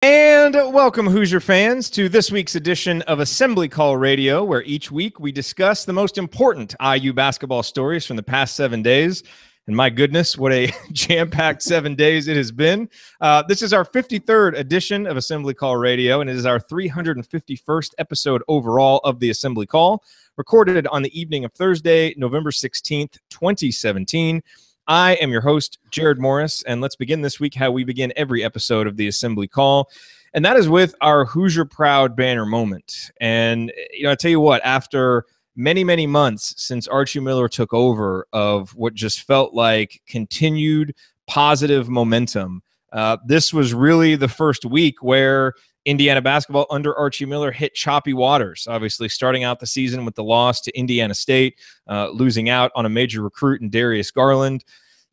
And welcome, Hoosier fans, to this week's edition of Assembly Call Radio, where each week we discuss the most important IU basketball stories from the past 7 days. And my goodness, what a jam-packed 7 days it has been. This is our 53rd edition of Assembly Call Radio, and it is our 351st episode overall of the Assembly Call, recorded on the evening of Thursday, November 16th, 2017. I am your host, Jared Morris, and let's begin this week how we begin every episode of the Assembly Call, and that is with our Hoosier Proud banner moment. And, I tell you what, after many, many months since Archie Miller took over of what just felt like continued positive momentum, this was really the first week where Indiana basketball under Archie Miller hit choppy waters, obviously starting out the season with the loss to Indiana State, losing out on a major recruit in Darius Garland,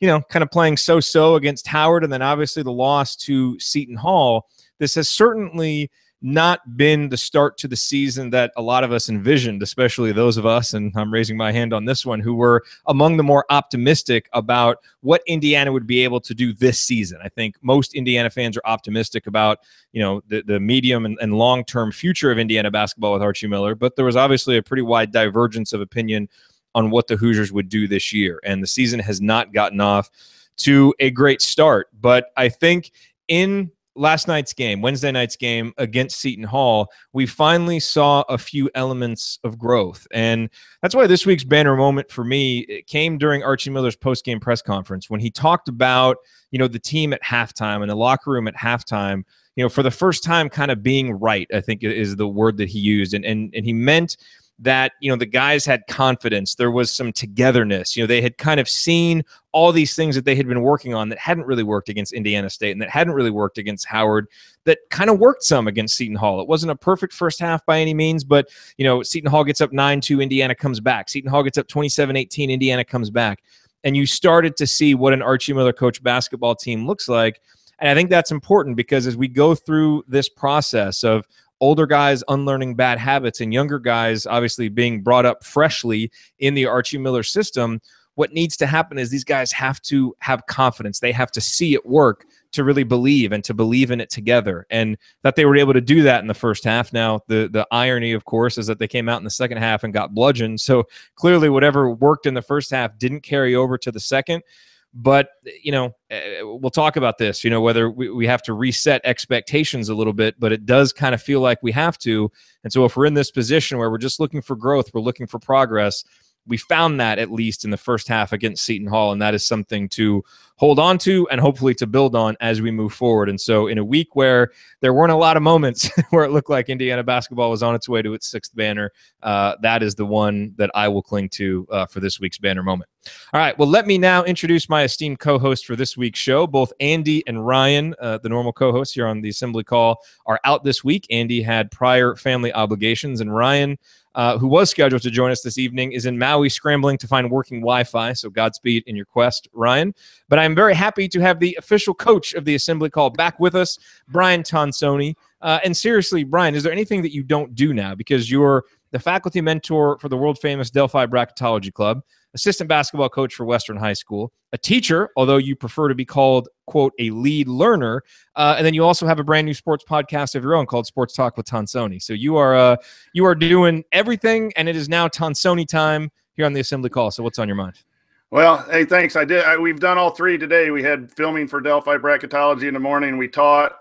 kind of playing so-so against Howard, and then obviously the loss to Seton Hall. This has certainly not been the start to the season that a lot of us envisioned, especially those of us, and I'm raising my hand on this one, who were among the more optimistic about what Indiana would be able to do this season. I think most Indiana fans are optimistic about, the medium and long-term future of Indiana basketball with Archie Miller, but there was obviously a pretty wide divergence of opinion on what the Hoosiers would do this year, and the season has not gotten off to a great start. But I think in last night's game, Wednesday night's game against Seton Hall, we finally saw a few elements of growth. And that's why this week's banner moment for me, it came during Archie Miller's post-game press conference when he talked about, the team at halftime and the locker room at halftime, for the first time kind of being right, I think is the word that he used. And he meant that, the guys had confidence. There was some togetherness. They had kind of seen all these things that they had been working on that hadn't really worked against Indiana State and that hadn't really worked against Howard, that kind of worked some against Seton Hall. It wasn't a perfect first half by any means, but, Seton Hall gets up 9-2, Indiana comes back. Seton Hall gets up 27-18, Indiana comes back. And you started to see what an Archie Miller coach basketball team looks like. And I think that's important because as we go through this process of older guys unlearning bad habits and younger guys obviously being brought up freshly in the Archie Miller system, what needs to happen is these guys have to have confidence. They have to see it work to really believe and to believe in it together, and that they were able to do that in the first half. Now, the irony, of course, is that they came out in the second half and got bludgeoned. So clearly whatever worked in the first half didn't carry over to the second. But, we'll talk about this, whether we have to reset expectations a little bit, but it does kind of feel like we have to. And so if we're in this position where we're just looking for growth, we're looking for progress, we found that at least in the first half against Seton Hall, and that is something to hold on to and hopefully to build on as we move forward. And so in a week where there weren't a lot of moments where it looked like Indiana basketball was on its way to its sixth banner, that is the one that I will cling to for this week's banner moment. All right, well, let me now introduce my esteemed co-host for this week's show. Both Andy and Ryan, the normal co-hosts here on the Assembly Call, are out this week. Andy had prior family obligations, and Ryan, who was scheduled to join us this evening, is in Maui scrambling to find working Wi-Fi, so Godspeed in your quest, Ryan. But I'm very happy to have the official coach of the Assembly Call back with us, Brian Tonsoni. And seriously, Brian, is there anything that you don't do now? Because you're the faculty mentor for the world-famous Delphi Bracketology Club, assistant basketball coach for Western High School, a teacher, although you prefer to be called, quote, a lead learner, and then you also have a brand new sports podcast of your own called Sports Talk with Tonsoni. So you are doing everything, and it is now Tonsoni time here on the Assembly Call. So what's on your mind? Well, hey, thanks. We've done all three today. We had filming for Delphi Bracketology in the morning. We taught.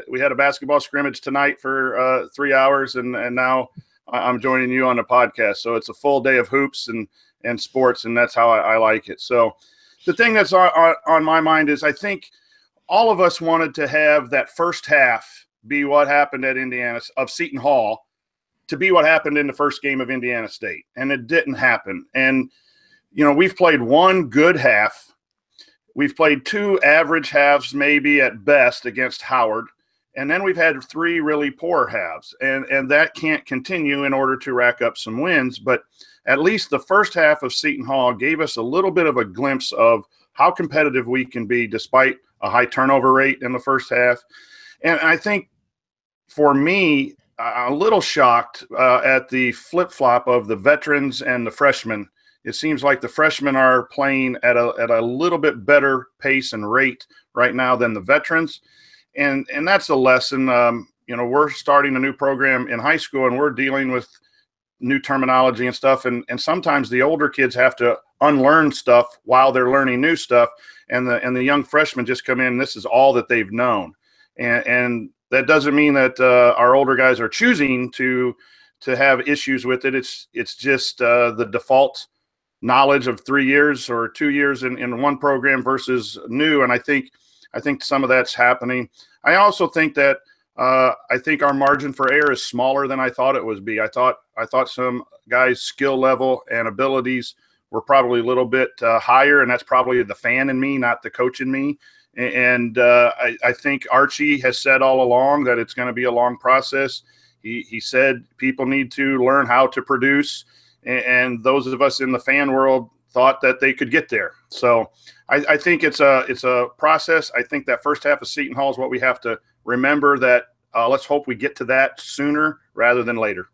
We had a basketball scrimmage tonight for 3 hours, and now I'm joining you on the podcast. So it's a full day of hoops and sports, and that's how I like it. So the thing that's on my mind is I think all of us wanted to have that first half be what happened at Indiana of Seton Hall to be what happened in the first game of Indiana State, and it didn't happen. And we've played one good half. We've played two average halves maybe at best against Howard, and then we've had three really poor halves, and that can't continue in order to rack up some wins. But at least the first half of Seton Hall gave us a little bit of a glimpse of how competitive we can be despite a high turnover rate in the first half. And I think for me, a little shocked at the flip-flop of the veterans and the freshmen. It seems like the freshmen are playing at a little bit better pace and rate right now than the veterans. and that's a lesson. We're starting a new program in high school, and we're dealing with new terminology and stuff. And sometimes the older kids have to unlearn stuff while they're learning new stuff. And the young freshmen just come in, and this is all that they've known. And that doesn't mean that our older guys are choosing to have issues with it. It's just the default knowledge of 3 years or 2 years in one program versus new. And I think some of that's happening. I also think that I think our margin for error is smaller than I thought it would be. I thought some guys' skill level and abilities were probably a little bit higher, and that's probably the fan in me, not the coach in me. And I think Archie has said all along that it's going to be a long process. He said people need to learn how to produce, and those of us in the fan world thought that they could get there. So I think it's a process. I think that first half of Seton Hall is what we have to remember, that let's hope we get to that sooner rather than later.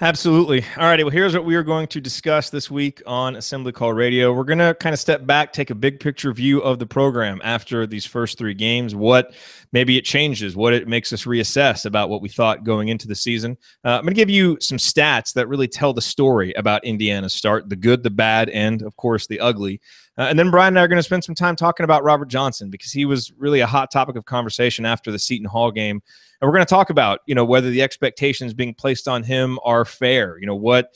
Absolutely. All righty. Well, here's what we are going to discuss this week on Assembly Call Radio. We're going to kind of step back, take a big picture view of the program after these first 3 games, what maybe it changes, what it makes us reassess about what we thought going into the season. I'm going to give you some stats that really tell the story about Indiana's start, the good, the bad, and, of course, the ugly. And then Brian and I are going to spend some time talking about Robert Johnson, because he was really a hot topic of conversation after the Seton Hall game. And we're going to talk about, whether the expectations being placed on him are fair, what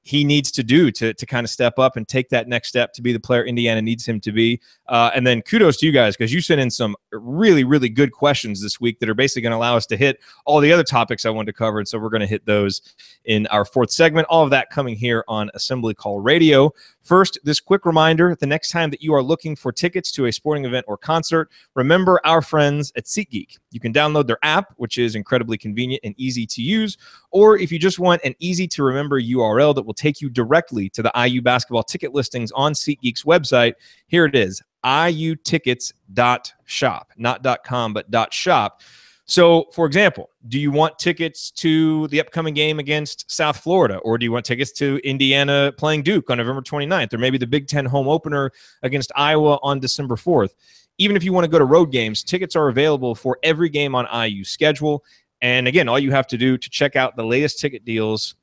he needs to do to kind of step up and take that next step to be the player Indiana needs him to be. And then kudos to you guys, because you sent in some really, really good questions this week that are basically going to allow us to hit all the other topics I wanted to cover. And so we're going to hit those in our 4th segment. All of that coming here on Assembly Call Radio. First, this quick reminder, the next time that you are looking for tickets to a sporting event or concert, remember our friends at SeatGeek. You can download their app, which is incredibly convenient and easy to use, or if you just want an easy-to-remember URL that will take you directly to the IU basketball ticket listings on SeatGeek's website, here it is, iutickets.shop, not .com, but .shop. So, for example, do you want tickets to the upcoming game against South Florida, or do you want tickets to Indiana playing Duke on November 29th, or maybe the Big Ten home opener against Iowa on December 4th? Even if you want to go to road games, tickets are available for every game on IU's schedule. And again, all you have to do to check out the latest ticket deals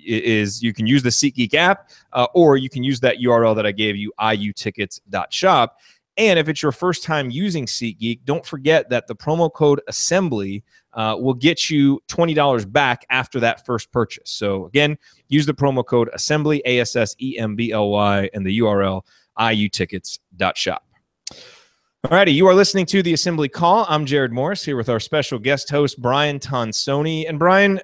is you can use the SeatGeek app, or you can use that URL that I gave you, iutickets.shop. And if it's your first time using SeatGeek, don't forget that the promo code ASSEMBLY will get you $20 back after that first purchase. So again, use the promo code ASSEMBLY, ASSEMBLY, and the URL iutickets.shop. All righty, you are listening to the Assembly Call. I'm Jared Morris here with our special guest host, Brian Tonsoni. And Brian,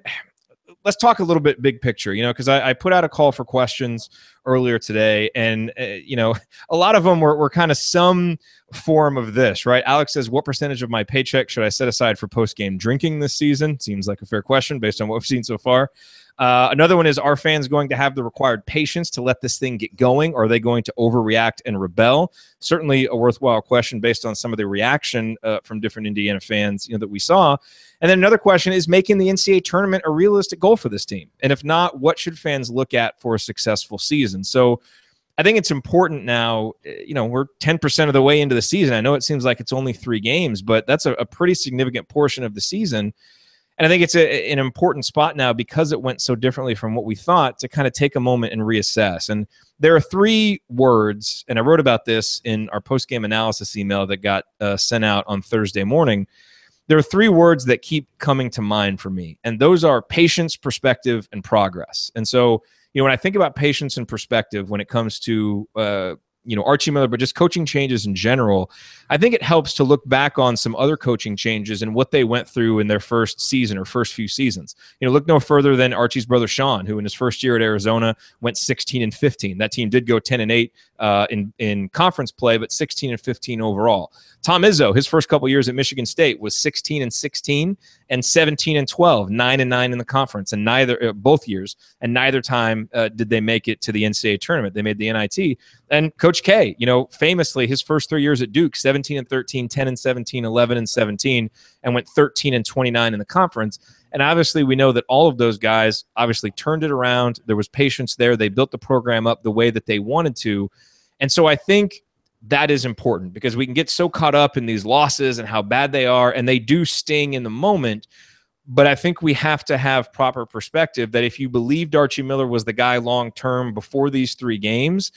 let's talk a little bit big picture, because I put out a call for questions earlier today, and, a lot of them were kind of some form of this, right? Alex says, what percentage of my paycheck should I set aside for post-game drinking this season? Seems like a fair question based on what we've seen so far. Another one is, are fans going to have the required patience to let this thing get going? Or are they going to overreact and rebel? Certainly a worthwhile question based on some of the reaction from different Indiana fans that we saw. And then another question is, making the NCAA tournament a realistic goal for this team? And if not, what should fans look at for a successful season? So I think it's important now, we're 10% of the way into the season. I know it seems like it's only 3 games, but that's a pretty significant portion of the season. And I think it's an important spot now, because it went so differently from what we thought, to kind of take a moment and reassess. And there are 3 words, and I wrote about this in our post-game analysis email that got sent out on Thursday morning. There are 3 words that keep coming to mind for me, and those are patience, perspective, and progress. And so, when I think about patience and perspective when it comes to Archie Miller, but just coaching changes in general, I think it helps to look back on some other coaching changes and what they went through in their first season or first few seasons. Look no further than Archie's brother Sean, who in his first year at Arizona went 16-15. That team did go 10-8 in conference play, but 16-15 overall. Tom Izzo, his first couple years at Michigan State was 16-16 and 17-12, 9-9 in the conference, and both years, and neither time did they make it to the NCAA tournament. They made the NIT. And Coach K, famously, his first 3 years at Duke, 17-13, 10-17, 11-17, and went 13-29 in the conference. And obviously, we know that all of those guys obviously turned it around. There was patience there. They built the program up the way that they wanted to. And so I think that is important, because we can get so caught up in these losses and how bad they are, and they do sting in the moment. But I think we have to have proper perspective that if you believed Archie Miller was the guy long-term before these 3 games,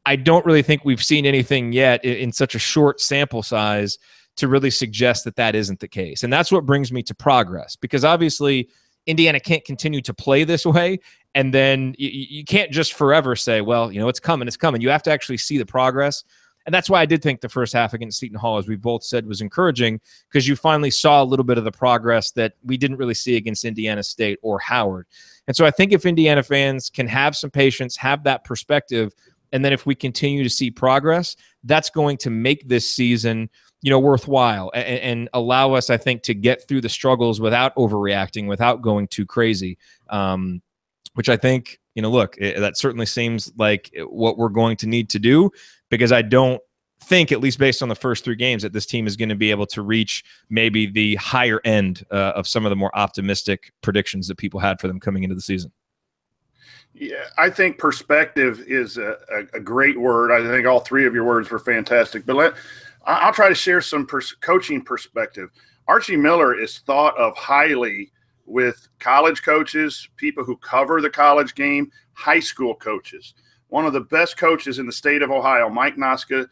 I don't really think we've seen anything yet in such a short sample size to really suggest that that isn't the case. And that's what brings me to progress, because obviously Indiana can't continue to play this way. And then you can't just forever say, well, it's coming, it's coming. You have to actually see the progress. And that's why I did think the first half against Seton Hall, as we both said, was encouraging, because you finally saw a little bit of the progress that we didn't really see against Indiana State or Howard. And so I think if Indiana fans can have some patience, have that perspective, and then if we continue to see progress, that's going to make this season, worthwhile and allow us, I think, to get through the struggles without overreacting, without going too crazy, which I think, look, that certainly seems like what we're going to need to do, because I don't think, at least based on the first 3 games, that this team is going to be able to reach maybe the higher end of some of the more optimistic predictions that people had for them coming into the season. Yeah, I think perspective is a great word. I think all 3 of your words were fantastic. But I'll try to share some coaching perspective. Archie Miller is thought of highly with college coaches, people who cover the college game, high school coaches. One of the best coaches in the state of Ohio, Mike Noska,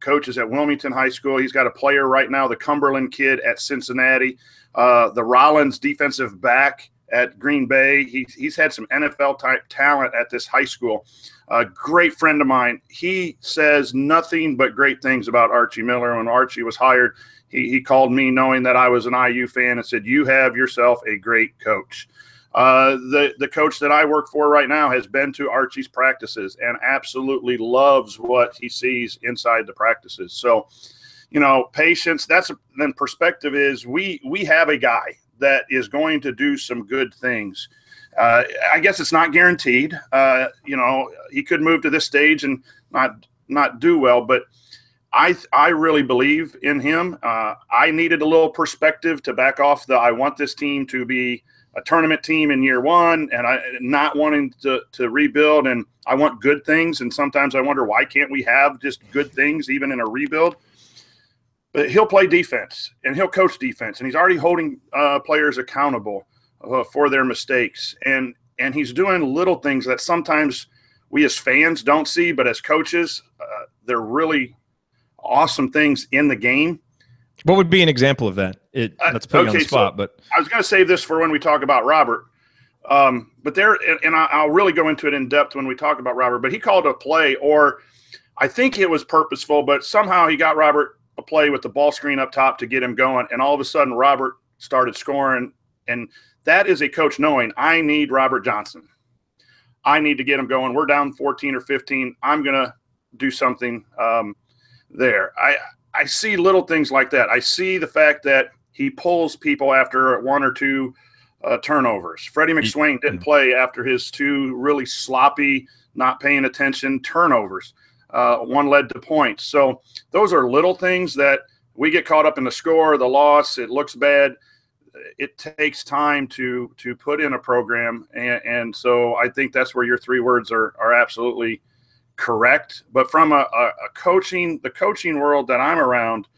coaches at Wilmington High School. He's got a player right now, the Cumberland kid at Cincinnati, the Rollins defensive back at Green Bay. He's had some NFL-type talent at this high school. A great friend of mine. He says nothing but great things about Archie Miller. When Archie was hired, he called me knowing that I was an IU fan and said, "You have yourself a great coach." The coach that I work for right now has been to Archie's practices and absolutely loves what he sees inside the practices. So, patience, then perspective is we have a guy that is going to do some good things. I guess it's not guaranteed. He could move to this stage and not do well, but I really believe in him. I needed a little perspective to back off I want this team to be a tournament team in year 1, and I not wanting to rebuild, and I want good things. And sometimes I wonder, why can't we have just good things even in a rebuild? But he'll play defense and he'll coach defense, and he's already holding players accountable for their mistakes. And he's doing little things that sometimes we as fans don't see, but as coaches, they're really awesome things in the game. What would be an example of that? Let's put you on the spot. But I was going to save this for when we talk about Robert. But I'll really go into it in depth when we talk about Robert. But he called a play, or I think it was purposeful, but somehow he got Robert a play with the ball screen up top to get him going. And all of a sudden, Robert started scoring. And that is a coach knowing, I need Robert Johnson. I need to get him going. We're down 14 or 15. I'm going to do something there. I see little things like that. I see the fact that he pulls people after 1 or 2 turnovers. Freddie McSwain didn't play after his 2 really sloppy, not paying attention turnovers. One led to points. So those are little things that we get caught up in the score, the loss. It looks bad. It takes time to put in a program. And so I think that's where your 3 words are absolutely correct. But from the coaching world that I'm around,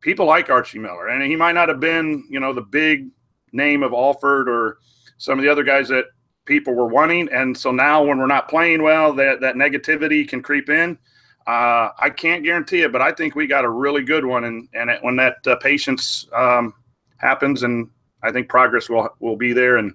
people like Archie Miller, and he might not have been, the big name of Alford or some of the other guys that people were wanting. And so now when we're not playing well, that negativity can creep in. I can't guarantee it, but I think we got a really good one. And when that patience happens, and I think progress will be there, and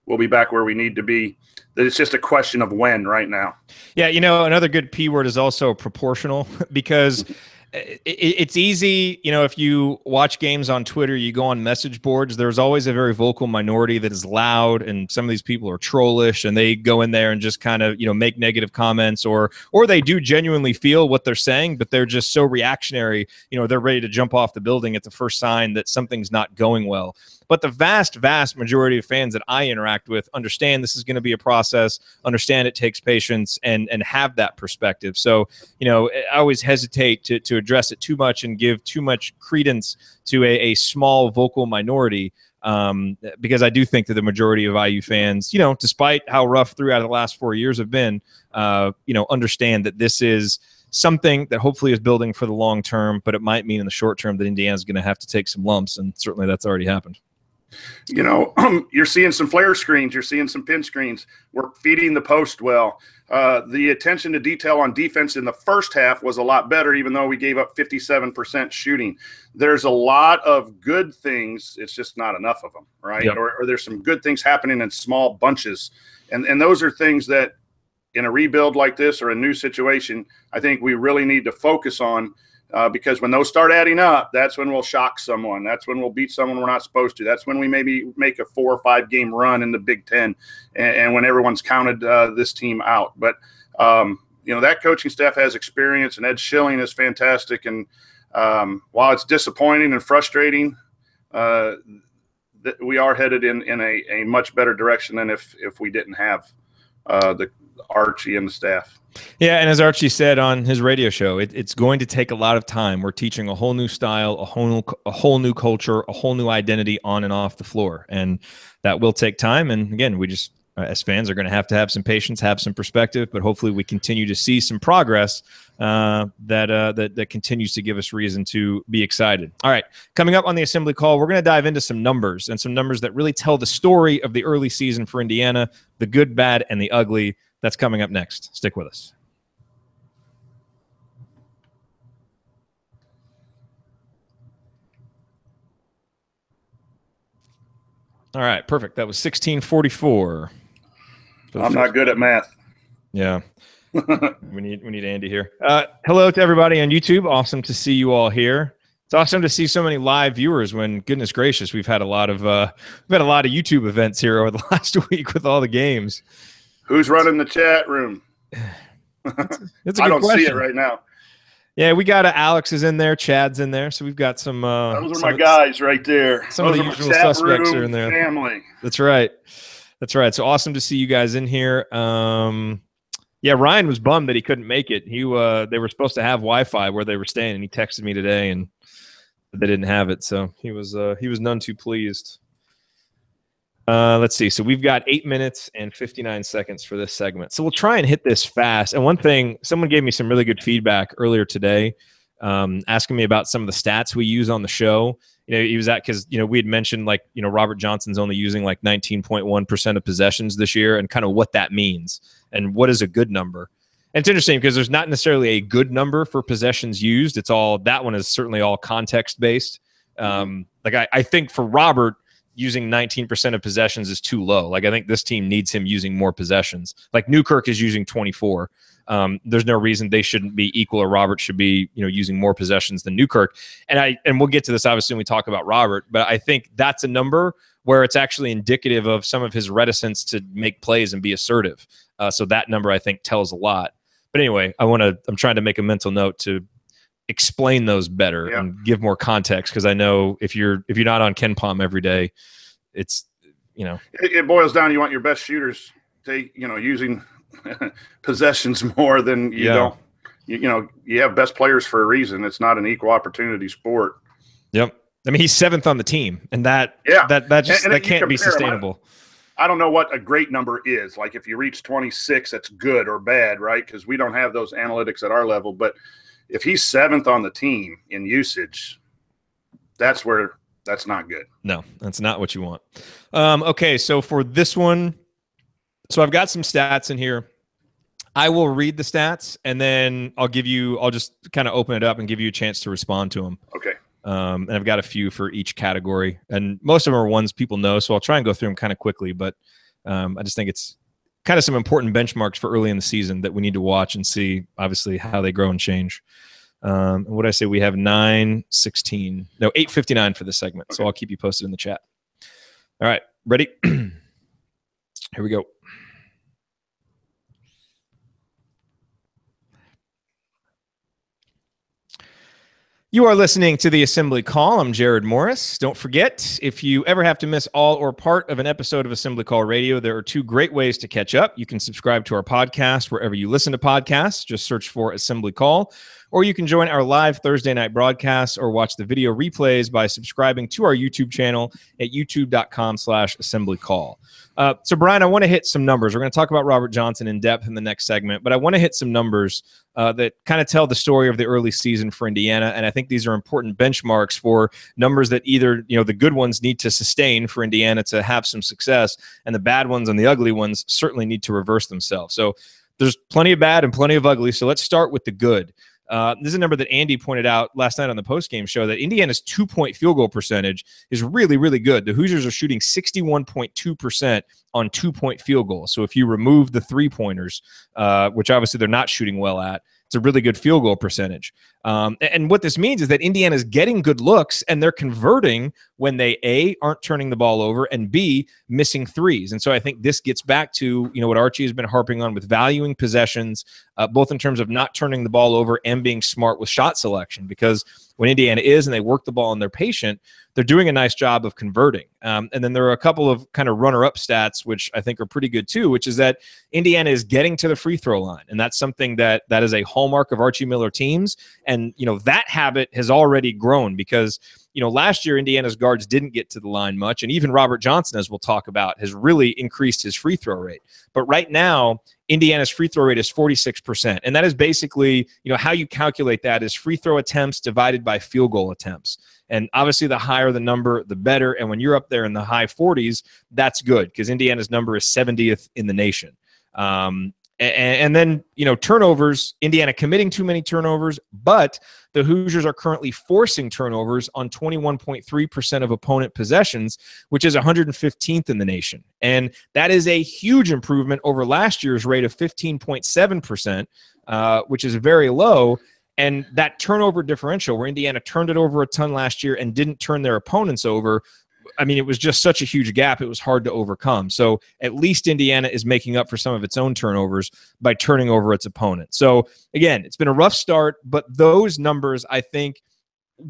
we'll be back where we need to be. It's just a question of when right now. Yeah, another good P word is also proportional, because it's easy, if you watch games on Twitter, you go on message boards, there's always a very vocal minority that is loud, and some of these people are trollish, and they go in there and just kind of, make negative comments, or they do genuinely feel what they're saying, but they're just so reactionary, they're ready to jump off the building at the first sign that something's not going well. But the vast, vast majority of fans that I interact with understand this is going to be a process, understand it takes patience, and have that perspective. So, I always hesitate to address it too much and give too much credence to a small vocal minority, because I do think that the majority of IU fans, despite how rough 3 out of the last 4 years have been, understand that this is something that hopefully is building for the long term, but it might mean in the short term that Indiana's going to have to take some lumps, and certainly that's already happened. You know, you're seeing some flare screens. You're seeing some pin screens. We're feeding the post well. The attention to detail on defense in the first half was a lot better, even though we gave up 57% shooting. There's a lot of good things. It's just not enough of them, right? Yep. Or there's some good things happening in small bunches. And those are things that in a rebuild like this or a new situation, I think we really need to focus on. Because when those start adding up, that's when we'll shock someone. That's when we'll beat someone we're not supposed to. That's when we maybe make a 4 or 5 game run in the Big Ten, and when everyone's counted this team out. But you know, that coaching staff has experience, and Ed Schilling is fantastic. And while it's disappointing and frustrating, we are headed in a much better direction than if we didn't have the Archie and the staff. Yeah, and as Archie said on his radio show, it's going to take a lot of time. We're teaching a whole new style, a whole new culture, a whole new identity on and off the floor, and that will take time. And again, we just as fans are going to have some patience, have some perspective, but hopefully we continue to see some progress that continues to give us reason to be excited. All right, coming up on the assembly call, we're going to dive into some numbers, and some numbers that really tell the story of the early season for Indiana, the good, bad, and the ugly. That's coming up next. Stick with us. All right, perfect. That was 1644. I'm not good at math. Yeah. we need Andy here. Hello to everybody on YouTube. Awesome to see you all here. It's awesome to see so many live viewers when, goodness gracious, we've had a lot of YouTube events here over the last week with all the games. Who's running the chat room? It's a I good don't question. see it right now. Yeah, we got Alex is in there, Chad's in there, so we've got some. Those are my guys right there. Some of the usual suspects are in there. Family. That's right. So awesome to see you guys in here. Yeah, Ryan was bummed that he couldn't make it. They were supposed to have Wi-Fi where they were staying, and he texted me today, and they didn't have it, so he was none too pleased. Let's see. So we've got 8 minutes and 59 seconds for this segment. So we'll try and hit this fast. And one thing, someone gave me some really good feedback earlier today, asking me about some of the stats we use on the show. You know, he was because, you know, we had mentioned like, you know, Robert Johnson's only using like 19.1% of possessions this year, and kind of what that means and what is a good number. And it's interesting because there's not necessarily a good number for possessions used. It's all, that one is certainly all context based. Like I think for Robert, using 19% of possessions is too low. Like I think this team needs him using more possessions. Like Newkirk is using 24. There's no reason they shouldn't be equal, or Robert should be, you know, using more possessions than Newkirk. And we'll get to this obviously when we talk about Robert, but I think that's a number where it's actually indicative of some of his reticence to make plays and be assertive. So that number I think tells a lot. But anyway, I'm trying to make a mental note to explain those better and give more context, because I know if you're not on KenPom every day, it's, you know, it boils down. You want your best shooters using possessions more than you don't. You have best players for a reason. It's not an equal opportunity sport. Yep. I mean, he's 7th on the team, and that can't be sustainable. I don't know what a great number is. Like if you reach 26, that's good or bad, right? Because we don't have those analytics at our level. But if he's 7th on the team in usage, that's not good. No, that's not what you want. Okay, so for this one, so I've got some stats in here. I will read the stats, and then I'll just kind of open it up and give you a chance to respond to them. Okay. And I've got a few for each category, and most of them are ones people know, so I'll try and go through them kind of quickly, but I just think it's kind of some important benchmarks for early in the season that we need to watch and see, obviously, how they grow and change. What did I say? We have 8:59 for this segment. Okay. So I'll keep you posted in the chat. All right. Ready? Here we go. You are listening to the Assembly Call. I'm Jared Morris. Don't forget, if you ever have to miss all or part of an episode of Assembly Call Radio, there are 2 great ways to catch up. You can subscribe to our podcast wherever you listen to podcasts. Just search for Assembly Call. or you can join our live Thursday night broadcasts or watch the video replays by subscribing to our YouTube channel at youtube.com/assemblycall. So, Brian, I want to hit some numbers. We're going to talk about Robert Johnson in depth in the next segment, but I want to hit some numbers that kind of tell the story of the early season for Indiana, and I think these are important benchmarks for numbers that either, the good ones need to sustain for Indiana to have some success, and the bad ones and the ugly ones certainly need to reverse themselves. So there's plenty of bad and plenty of ugly, so let's start with the good. This is a number that Andy pointed out last night on the postgame show, that Indiana's 2-point field goal percentage is really, really good. The Hoosiers are shooting 61.2% on 2-point field goals. So if you remove the three-pointers, which obviously they're not shooting well at, it's a really good field goal percentage. And what this means is that Indiana's getting good looks, and they're converting when they, A, aren't turning the ball over, and B, missing threes. And so I think this gets back to, what Archie has been harping on with valuing possessions, both in terms of not turning the ball over and being smart with shot selection, because when Indiana is and they work the ball and they're patient, they're doing a nice job of converting. And then there are a couple of kind of runner-up stats, which I think are pretty good too, which is that Indiana is getting to the free throw line. And that's something that is a hallmark of Archie Miller teams. And, that habit has already grown because, last year Indiana's guards didn't get to the line much. And even Robert Johnson, as we'll talk about, has really increased his free throw rate. But right now, Indiana's free throw rate is 46%. And that is basically, how you calculate that is free throw attempts divided by field goal attempts. And obviously the higher the number, the better. And when you're up there in the high 40s, that's good because Indiana's number is 70th in the nation. And then, turnovers, Indiana committing too many turnovers, but the Hoosiers are currently forcing turnovers on 21.3% of opponent possessions, which is 115th in the nation. And that is a huge improvement over last year's rate of 15.7%, which is very low. And that turnover differential, where Indiana turned it over a ton last year and didn't turn their opponents over, I mean, it was just such a huge gap, it was hard to overcome. So at least Indiana is making up for some of its own turnovers by turning over its opponent. So again, it's been a rough start, but those numbers, I think,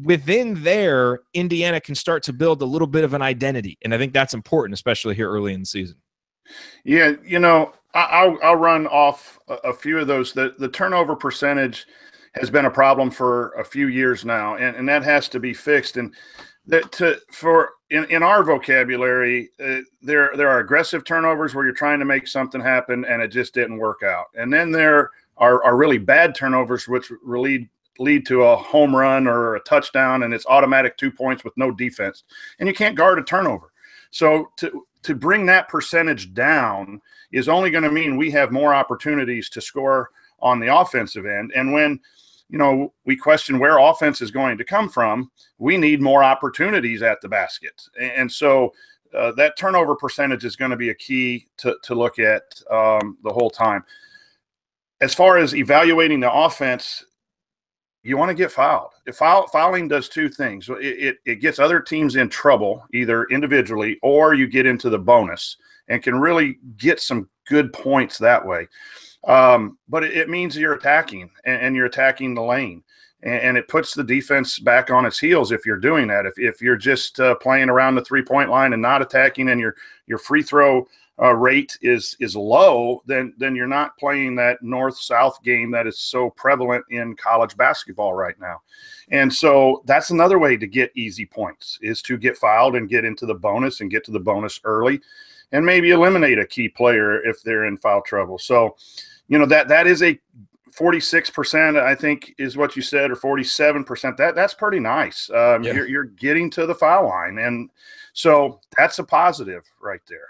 within there, Indiana can start to build a little bit of an identity. And I think that's important, especially here early in the season. Yeah, I'll run off a few of those. The turnover percentage has been a problem for a few years now, and that has to be fixed. And in our vocabulary, there are aggressive turnovers where you're trying to make something happen and it just didn't work out. And then there are really bad turnovers which lead to a home run or a touchdown, and it's automatic 2 points with no defense. And you can't guard a turnover. So to bring that percentage down is only going to mean we have more opportunities to score on the offensive end. And when we question where offense is going to come from, we need more opportunities at the basket. And so that turnover percentage is going to be a key to look at the whole time. As far as evaluating the offense, you want to get fouled. Fouling does two things. It gets other teams in trouble, either individually or you get into the bonus and can really get some good points that way. But it means you're attacking and you're attacking the lane, and it puts the defense back on its heels if you're doing that. If you're just playing around the 3-point line and not attacking, and your free throw rate is low, then you're not playing that north-south game that is so prevalent in college basketball right now. And so that's another way to get easy points, is to get fouled and get into the bonus and get to the bonus early, and maybe eliminate a key player if they're in foul trouble. So, that is a 46%, I think, is what you said, or 47%. That's pretty nice. Yeah. You're getting to the foul line, and so that's a positive right there.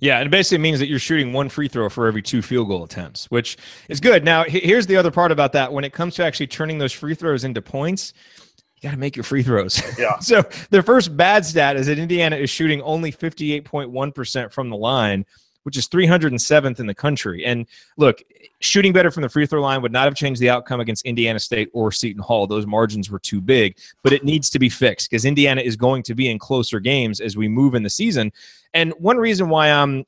Yeah, and it basically means that you're shooting one free throw for every 2 field goal attempts, which is good. Now, here's the other part about that. When it comes to actually turning those free throws into points, you got to make your free throws. Yeah. So the first bad stat is that Indiana is shooting only 58.1% from the line, which is 307th in the country. And look, shooting better from the free throw line would not have changed the outcome against Indiana State or Seton Hall. Those margins were too big, but it needs to be fixed because Indiana is going to be in closer games as we move in the season. And one reason why I'm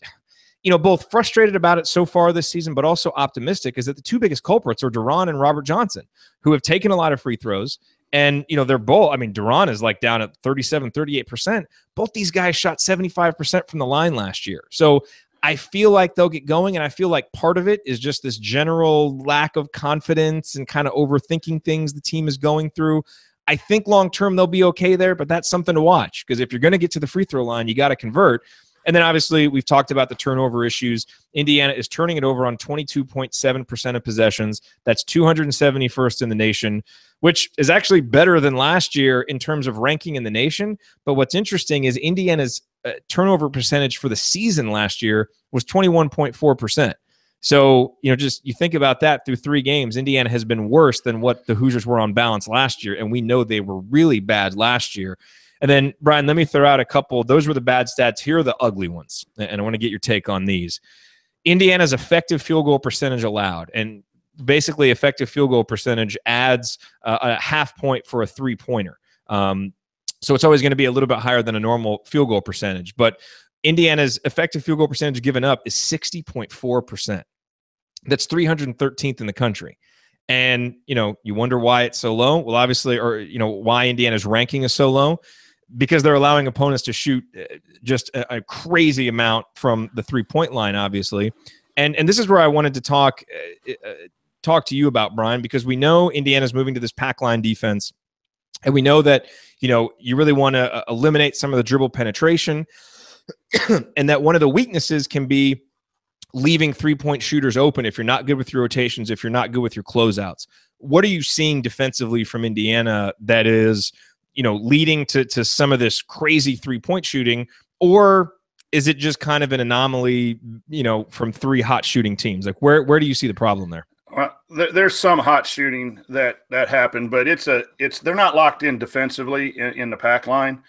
both frustrated about it so far this season, but also optimistic, is that the two biggest culprits are Duran and Robert Johnson, who have taken a lot of free throws. And, they're both, Duran is like down at 37, 38%. Both these guys shot 75% from the line last year. So I feel like they'll get going, and I feel like part of it is just this general lack of confidence and kind of overthinking things the team is going through. I think long-term they'll be okay there, but that's something to watch because if you're going to get to the free throw line, you got to convert. And then obviously we've talked about the turnover issues. Indiana is turning it over on 22.7% of possessions. That's 271st in the nation, which is actually better than last year in terms of ranking in the nation. But what's interesting is Indiana's turnover percentage for the season last year was 21.4%. So, just you think about that through 3 games, Indiana has been worse than what the Hoosiers were on balance last year. And we know they were really bad last year. And then, Brian, let me throw out a couple. Those were the bad stats. Here are the ugly ones. And I want to get your take on these. Indiana's effective field goal percentage allowed. And basically, effective field goal percentage adds a half point for a 3-pointer. So it's always going to be a little bit higher than a normal field goal percentage. But Indiana's effective field goal percentage given up is 60.4%. That's 313th in the country. And, you wonder why it's so low. Well, obviously, or, why Indiana's ranking is so low. Because they're allowing opponents to shoot just a crazy amount from the 3-point line, obviously. And this is where I wanted to talk to you about, Brian, because we know Indiana's moving to this pack line defense. And we know that, you really want to eliminate some of the dribble penetration and that one of the weaknesses can be leaving 3-point shooters open if you're not good with your rotations, if you're not good with your closeouts. What are you seeing defensively from Indiana that is – leading to some of this crazy 3-point shooting, or is it just kind of an anomaly, from 3 hot shooting teams? Like where do you see the problem there? Well, there's some hot shooting that happened, but they're not locked in defensively in the pack line.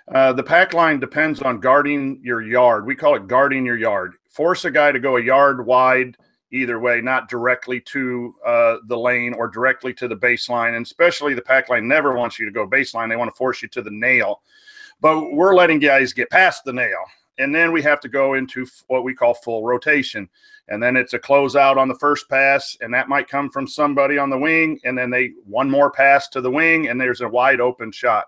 The pack line depends on guarding your yard. We call it guarding your yard. Force a guy to go a yard wide either way, not directly to the lane or directly to the baseline. And especially the pack line never wants you to go baseline. They want to force you to the nail. But we're letting guys get past the nail. And then we have to go into what we call full rotation. And then it's a closeout on the first pass, and that might come from somebody on the wing. And then one more pass to the wing, and there's a wide open shot.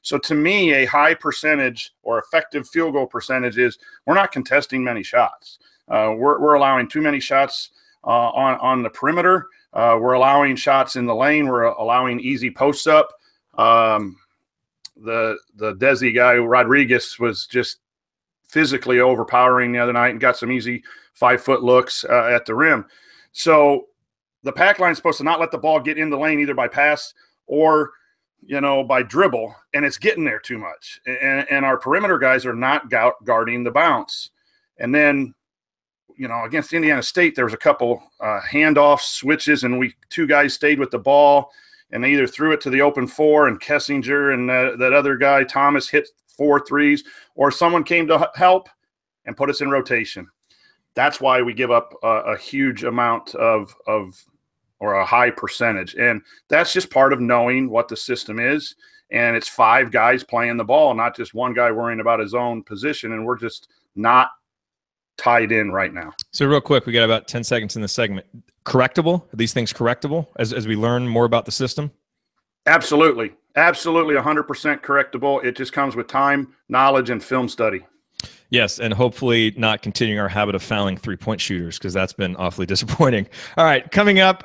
So to me, a high percentage or effective field goal percentage is we're not contesting many shots. We're allowing too many shots on the perimeter. We're allowing shots in the lane. We're allowing easy posts up. The Desi guy, Rodriguez, was just physically overpowering the other night and got some easy 5-foot looks at the rim. So the pack line is supposed to not let the ball get in the lane either by pass or by dribble, and it's getting there too much. And our perimeter guys are not guarding the bounce. And then against Indiana State, there was a couple handoff switches, and 2 guys stayed with the ball, and they either threw it to the open 4, and Kessinger and that other guy, Thomas, hit 4 threes, or someone came to help and put us in rotation. That's why we give up a huge amount of or a high percentage. And that's just part of knowing what the system is. And it's 5 guys playing the ball, not just one guy worrying about his own position. And we're just not tied in right now. So real quick, we got about 10 seconds in the segment. Correctable? Are these things correctable as we learn more about the system? Absolutely. Absolutely 100% correctable. It just comes with time, knowledge, and film study. Yes, and hopefully not continuing our habit of fouling 3-point shooters because that's been awfully disappointing. All right, coming up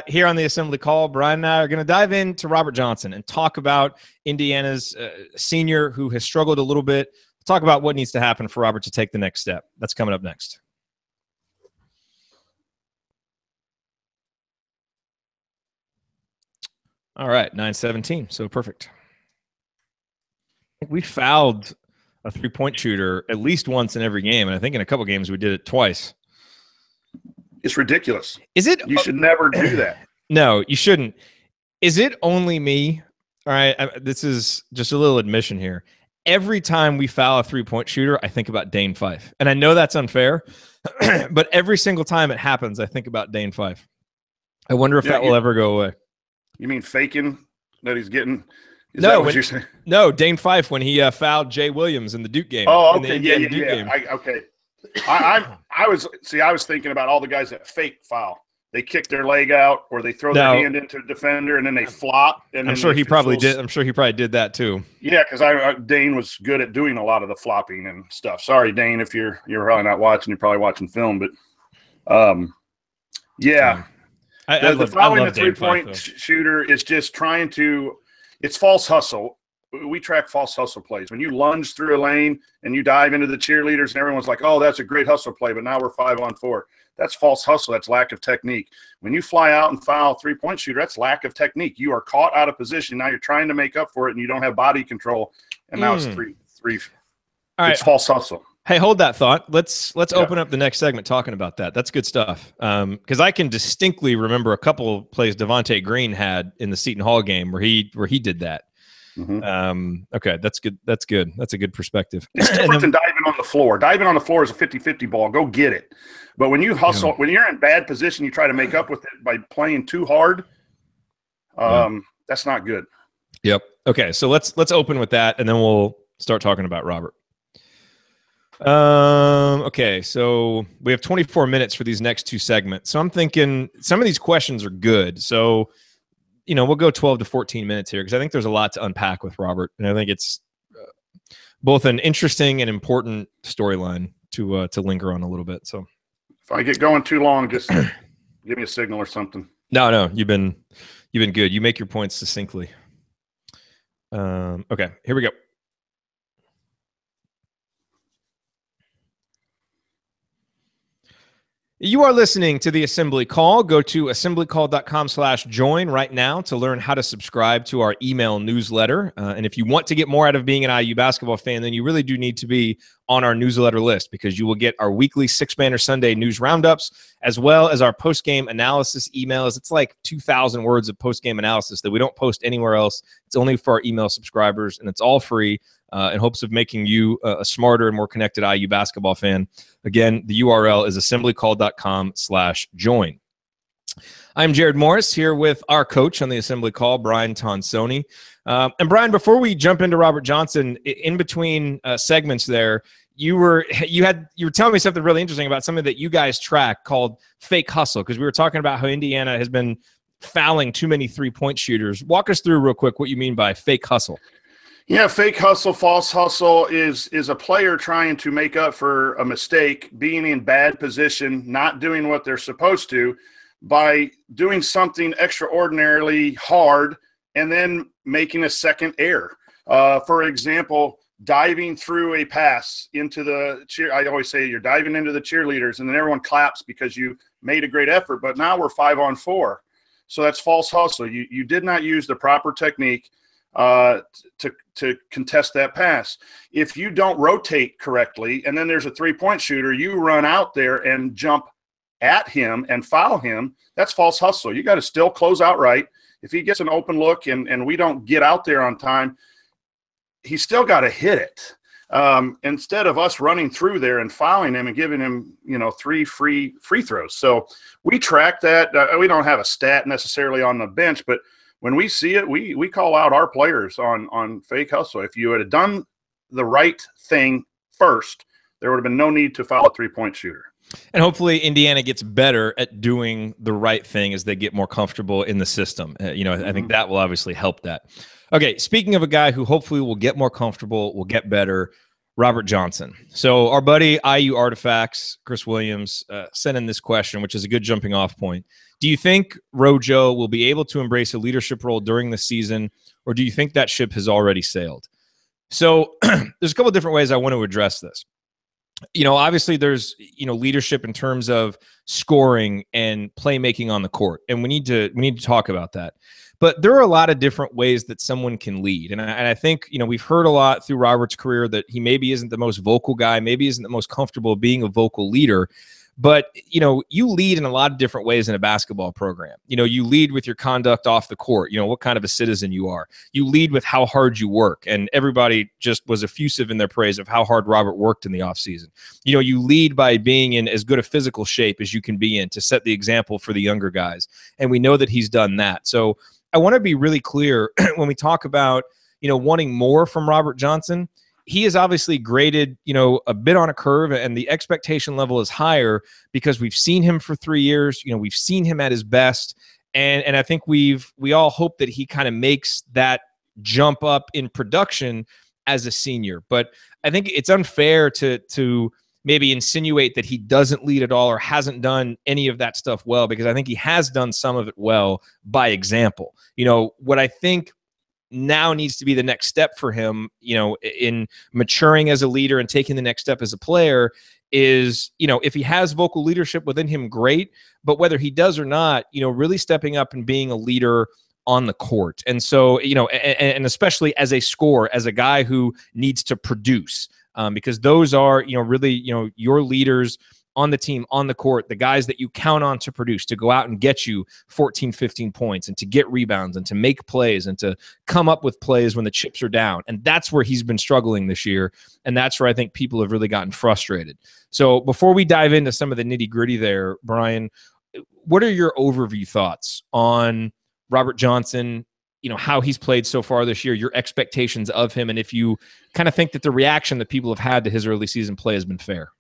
here on the Assembly Call, Brian and I are going to dive into Robert Johnson and talk about Indiana's senior who has struggled a little bit. Talk about what needs to happen for Robert to take the next step. That's coming up next. All right, 9:17, so perfect. We fouled a 3-point shooter at least once in every game, and I think in a couple games we did it twice. It's ridiculous. Is it? You should never do that. No, you shouldn't. Is it only me? All right, this is just a little admission here. Every time we foul a 3-point shooter, I think about Dane Fife. And I know that's unfair, but every single time it happens, I think about Dane Fife. I wonder if that will ever go away. You mean faking that he's getting? Is no, that what you're saying? No, Dane Fife when he fouled Jay Williams in the Duke game. Oh, okay, yeah. Okay. I was thinking about all the guys that fake foul. they kick their leg out or they throw their hand into a defender and then they flop. And I'm sure he probably did. I'm sure he probably did that too. Yeah, because Dane was good at doing a lot of the flopping and stuff. Sorry, Dane, if you're probably not watching, you're probably watching film. But yeah, the following the 3-point shooter is just trying to. It's false hustle. We track false hustle plays. When you lunge through a lane and you dive into the cheerleaders and everyone's like, oh, that's a great hustle play, but now we're 5-on-4. That's false hustle. That's lack of technique. When you fly out and foul 3-point shooter, that's lack of technique. You are caught out of position. Now you're trying to make up for it and you don't have body control. And now it's three. All right. It's false hustle. Hey, hold that thought. Let's open up the next segment talking about that. That's good stuff. Because I can distinctly remember a couple of plays Devontae Green had in the Seton Hall game where he did that. Mm-hmm. Okay, that's good. That's good. That's a good perspective. It's different than diving on the floor. Diving on the floor is a 50-50 ball. Go get it. But when you hustle, when you're in bad position, you try to make up with it by playing too hard. That's not good. Yep. Okay, so let's open with that, and then we'll start talking about Robert. Okay, so we have 24 minutes for these next two segments. So I'm thinking some of these questions are good. So we'll go 12 to 14 minutes here because I think there's a lot to unpack with Robert, and I think it's both an interesting and important storyline to linger on a little bit. So if I get going too long, just give me a signal or something. No, you've been good. You make your points succinctly. Okay, here we go. You are listening to the Assembly Call. Go to assemblycall.com/join right now to learn how to subscribe to our email newsletter. And if you want to get more out of being an IU basketball fan, then you really do need to be on our newsletter list because you will get our weekly Six-Banner Sunday news roundups as well as our post-game analysis emails. It's like 2,000 words of post-game analysis that we don't post anywhere else. It's only for our email subscribers, and it's all free. In hopes of making you a smarter and more connected IU basketball fan. Again, the URL is assemblycall.com/join. I'm Jared Morris here with our coach on the Assembly Call, Brian Tonsoni. And Brian, before we jump into Robert Johnson, in between segments there, you were telling me something really interesting about something that you guys track called fake hustle, because we were talking about how Indiana has been fouling too many 3-point shooters. Walk us through real quick what you mean by fake hustle. Yeah, fake hustle, false hustle is a player trying to make up for a mistake, being in bad position, not doing what they're supposed to, by doing something extraordinarily hard and then making a second error. For example, diving through a pass into the cheer. I always say you're diving into the cheerleaders, and then everyone claps because you made a great effort, but now we're 5-on-4. So that's false hustle. You did not use the proper technique to contest that pass. If you don't rotate correctly and then there's a 3-point shooter, you run out there and jump at him and foul him, that's false hustle. You got to still close out right. If he gets an open look and we don't get out there on time, he's still got to hit it. Instead of us running through there and fouling him and giving him, 3 free throws. So we track that. We don't have a stat necessarily on the bench, but when we see it, we call out our players on fake hustle. If you had done the right thing first, there would have been no need to foul a 3-point shooter. And hopefully Indiana gets better at doing the right thing as they get more comfortable in the system. I think that will obviously help that. Okay, speaking of a guy who hopefully will get more comfortable, will get better, Robert Johnson. So our buddy IU Artifacts, Chris Williams, sent in this question, which is a good jumping off point. Do you think Rojo will be able to embrace a leadership role during the season, or do you think that ship has already sailed? So there's a couple of different ways I want to address this. Obviously there's, leadership in terms of scoring and playmaking on the court, and we need to talk about that. But there are a lot of different ways that someone can lead. And I think, we've heard a lot through Robert's career that he maybe isn't the most vocal guy, maybe isn't the most comfortable being a vocal leader. But, you lead in a lot of different ways in a basketball program. You lead with your conduct off the court, what kind of a citizen you are. You lead with how hard you work. And everybody just was effusive in their praise of how hard Robert worked in the offseason. You lead by being in as good a physical shape as you can be in to set the example for the younger guys. And we know that he's done that. So I want to be really clear when we talk about, wanting more from Robert Johnson. he is obviously graded, a bit on a curve, and the expectation level is higher because we've seen him for 3 years. We've seen him at his best. And I think we all hope that he kind of makes that jump up in production as a senior. But I think it's unfair to maybe insinuate that he doesn't lead at all or hasn't done any of that stuff well, because I think he has done some of it well by example. What I think now needs to be the next step for him, in maturing as a leader and taking the next step as a player is, if he has vocal leadership within him, great. But whether he does or not, really stepping up and being a leader on the court. And so, and especially as a scorer, as a guy who needs to produce, because those are, really, your leaders on the team, on the court, the guys that you count on to produce, to go out and get you 14, 15 points and to get rebounds and to make plays and to come up with plays when the chips are down. And that's where he's been struggling this year. And that's where I think people have really gotten frustrated. So before we dive into some of the nitty gritty there, Brian, what are your overview thoughts on Robert Johnson, how he's played so far this year, your expectations of him, and if you kind of think that the reaction that people have had to his early season play has been fair?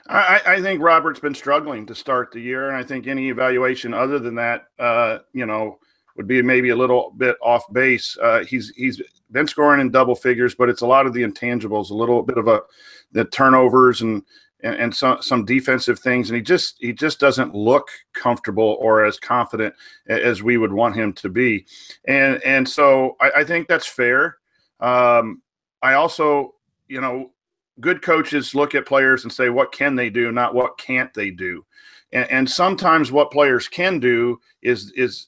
I think Robert's been struggling to start the year, and I think any evaluation other than that, would be maybe a little bit off base. He's been scoring in double figures, but it's a lot of the intangibles, a little bit of the turnovers and some defensive things, and he just doesn't look comfortable or as confident as we would want him to be, and so I think that's fair. I also, good coaches look at players and say, what can they do, not what can't they do. And sometimes what players can do is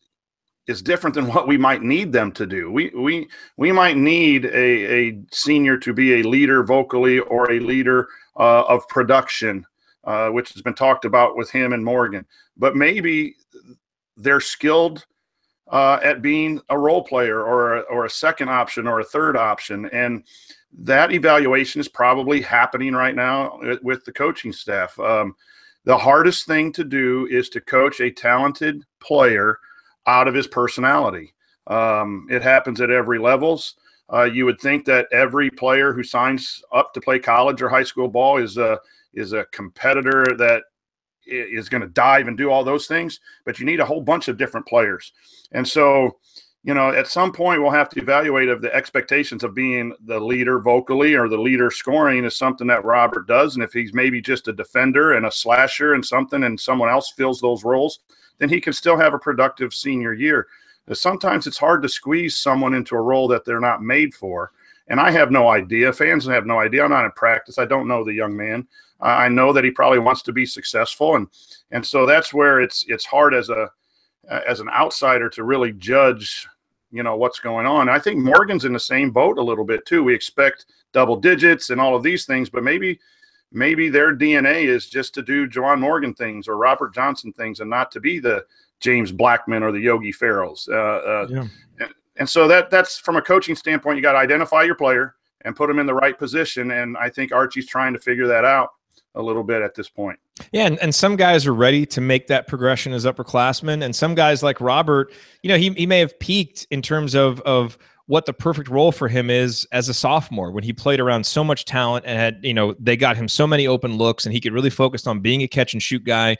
different than what we might need them to do. We might need a senior to be a leader vocally or a leader of production, which has been talked about with him and Morgan. But maybe they're skilled at being a role player or a second option or a third option. And that evaluation is probably happening right now with the coaching staff. The hardest thing to do is to coach a talented player out of his personality. It happens at every levels. You would think that every player who signs up to play college or high school ball is a competitor that is going to dive and do all those things, but you need a whole bunch of different players. And so, at some point we'll have to evaluate if the expectations of being the leader vocally or the leader scoring is something that Robert does. And if he's maybe just a defender and a slasher and something, and someone else fills those roles, then he can still have a productive senior year. Sometimes it's hard to squeeze someone into a role that they're not made for. And I have no idea. Fans have no idea. I'm not in practice. I don't know the young man. I know that he probably wants to be successful. And so that's where it's hard as an outsider to really judge, what's going on. I think Morgan's in the same boat a little bit too. We expect double digits and all of these things, but maybe their DNA is just to do Juwan Morgan things or Robert Johnson things and not to be the James Blackman or the Yogi Ferrells. And so that's from a coaching standpoint, you got to identify your player and put them in the right position. And I think Archie's trying to figure that out a little bit at this point. Yeah, and some guys are ready to make that progression as upperclassmen, and some guys like Robert, he may have peaked in terms of what the perfect role for him is as a sophomore when he played around so much talent and had, they got him so many open looks and he could really focus on being a catch and shoot guy,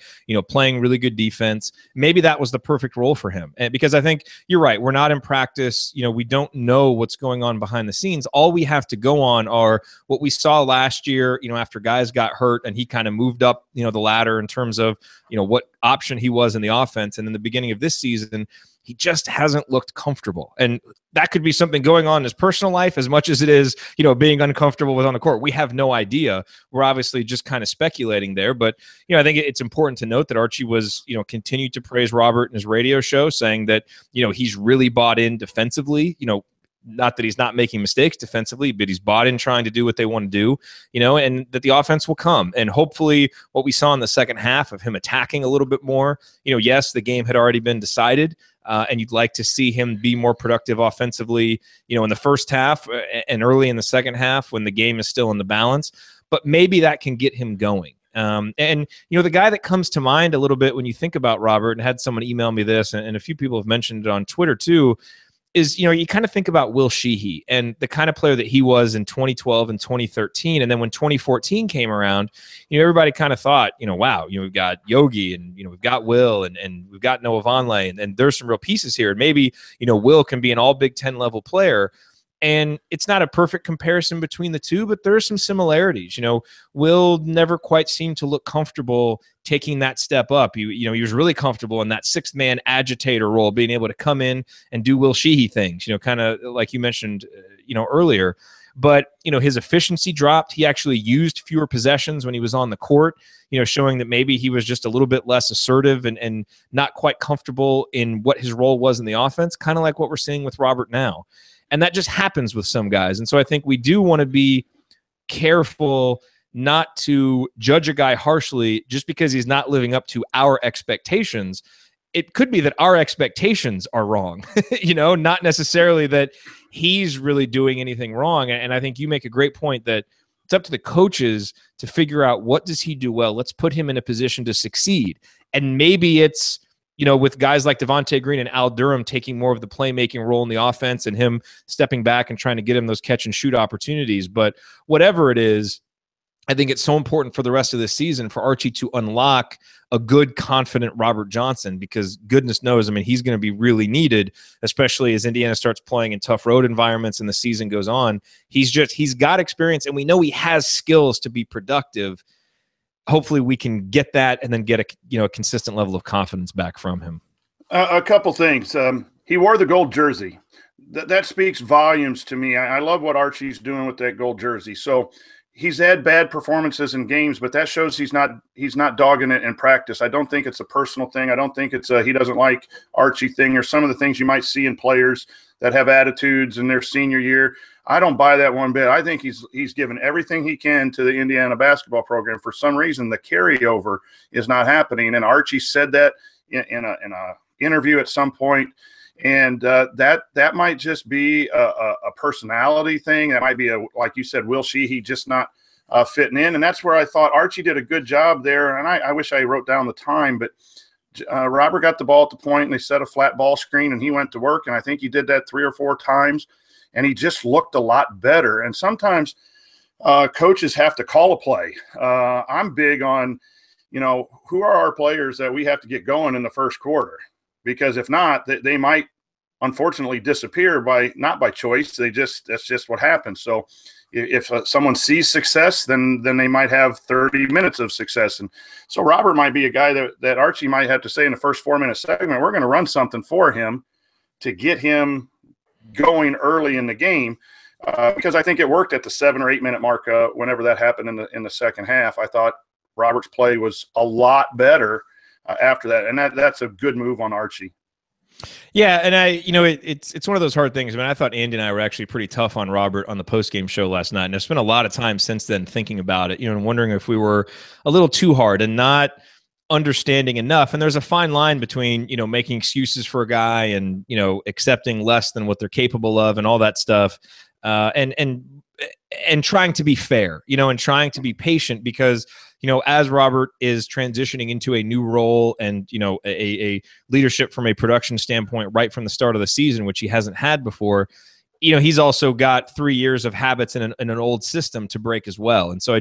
playing really good defense. Maybe that was the perfect role for him. And because I think you're right, we're not in practice. We don't know what's going on behind the scenes. All we have to go on are what we saw last year, after guys got hurt and he kind of moved up, the ladder in terms of, what option he was in the offense. And in the beginning of this season, he just hasn't looked comfortable. And that could be something going on in his personal life as much as it is, being uncomfortable with on the court. We have no idea. We're obviously just kind of speculating there. But, I think it's important to note that Archie was, continued to praise Robert in his radio show, saying that, he's really bought in defensively, not that he's not making mistakes defensively, but he's bought in trying to do what they want to do, and that the offense will come. And hopefully what we saw in the second half of him attacking a little bit more, yes, the game had already been decided. And you'd like to see him be more productive offensively, in the first half and early in the second half when the game is still in the balance. But maybe that can get him going. And the guy that comes to mind a little bit when you think about Robert, and had someone email me this, and a few people have mentioned it on Twitter too, is, you kind of think about Will Sheehey and the kind of player that he was in 2012 and 2013. And then when 2014 came around, everybody kind of thought, wow, we've got Yogi and, we've got Will and we've got Noah Vonleh and there's some real pieces here. And maybe, Will can be an all Big Ten level player. And it's not a perfect comparison between the two, but there are some similarities. Will never quite seemed to look comfortable taking that step up. He was really comfortable in that sixth man agitator role, being able to come in and do Will Sheehey things, kind of like you mentioned, earlier. But, his efficiency dropped. He actually used fewer possessions when he was on the court, showing that maybe he was just a little bit less assertive and not quite comfortable in what his role was in the offense, kind of like what we're seeing with Robert now. And that just happens with some guys. And so I think we do want to be careful not to judge a guy harshly just because he's not living up to our expectations. It could be that our expectations are wrong, not necessarily that he's really doing anything wrong. And I think you make a great point that it's up to the coaches to figure out what does he do well. Let's put him in a position to succeed. And maybe it's, with guys like Devontae Green and Al Durham taking more of the playmaking role in the offense and him stepping back and trying to get him those catch and shoot opportunities. But whatever it is, I think it's so important for the rest of this season for Archie to unlock a good, confident Robert Johnson, because goodness knows, he's going to be really needed, especially as Indiana starts playing in tough road environments and the season goes on. He's got experience, and we know he has skills to be productive. Hopefully we can get that and then get a consistent level of confidence back from him. A couple things. He wore the gold jersey. That speaks volumes to me. I love what Archie's doing with that gold jersey. So he's had bad performances in games, but that shows he's not dogging it in practice. I don't think it's a personal thing. I don't think it's a he doesn't like Archie thing, or some of the things you might see in players that have attitudes in their senior year. I don't buy that one bit. I think he's given everything he can to the Indiana basketball program. For some reason, the carryover is not happening, and Archie said that in a interview at some point. And that might just be a personality thing. That might be like you said, Will Sheehey just not fitting in. And that's where I thought Archie did a good job there. And I wish I wrote down the time, but Robert got the ball at the point and they set a flat ball screen and he went to work. And I think he did that 3 or 4 times. And he just looked a lot better. And sometimes coaches have to call a play. I'm big on, who are our players that we have to get going in the first quarter? Because if not, they might unfortunately disappear not by choice. That's just what happens. So if someone sees success, then they might have 30 minutes of success. And so Robert might be a guy that Archie might have to say in the first 4-minute segment, we're going to run something for him to get him going early in the game, because I think it worked at the 7 or 8 minute mark. Whenever that happened in the second half, I thought Robert's play was a lot better after that, and that's a good move on Archie. Yeah, and it's one of those hard things. I thought Andy and I were actually pretty tough on Robert on the post-game show last night, and I've spent a lot of time since then thinking about it, and wondering if we were a little too hard and not understanding enough. And there's a fine line between, making excuses for a guy and, accepting less than what they're capable of and all that stuff. And trying to be fair, and trying to be patient, because, as Robert is transitioning into a new role and, a leadership from a production standpoint right from the start of the season, which he hasn't had before, he's also got 3 years of habits in an old system to break as well. And so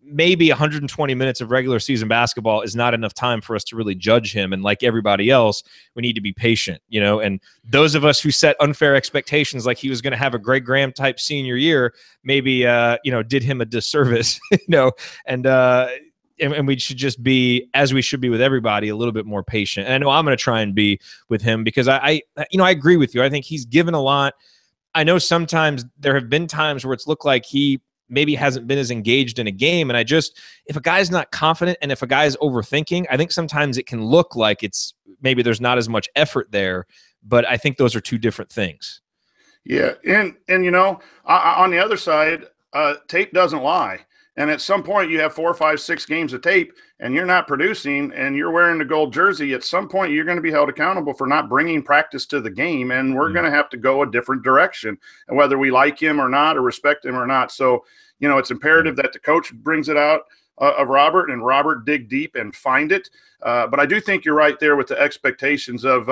maybe 120 minutes of regular season basketball is not enough time for us to really judge him. And like everybody else, we need to be patient, and those of us who set unfair expectations, like he was going to have a Greg Graham type senior year, maybe, did him a disservice, and we should just be, as we should be with everybody, a little bit more patient. And I know I'm going to try and be with him, because I agree with you. I think he's given a lot. I know sometimes there have been times where it's looked like he maybe hasn't been as engaged in a game. And if a guy's not confident and if a guy's overthinking, I think sometimes it can look like maybe there's not as much effort there, but I think those are two different things. Yeah. And on the other side, tape doesn't lie. And at some point you have 4, 5, 6 games of tape and you're not producing and you're wearing the gold jersey. At some point you're going to be held accountable for not bringing practice to the game. And we're going to have to go a different direction, and whether we like him or not, or respect him or not. So, it's imperative that the coach brings it out of Robert, and Robert dig deep and find it. But I do think you're right there with the expectations of,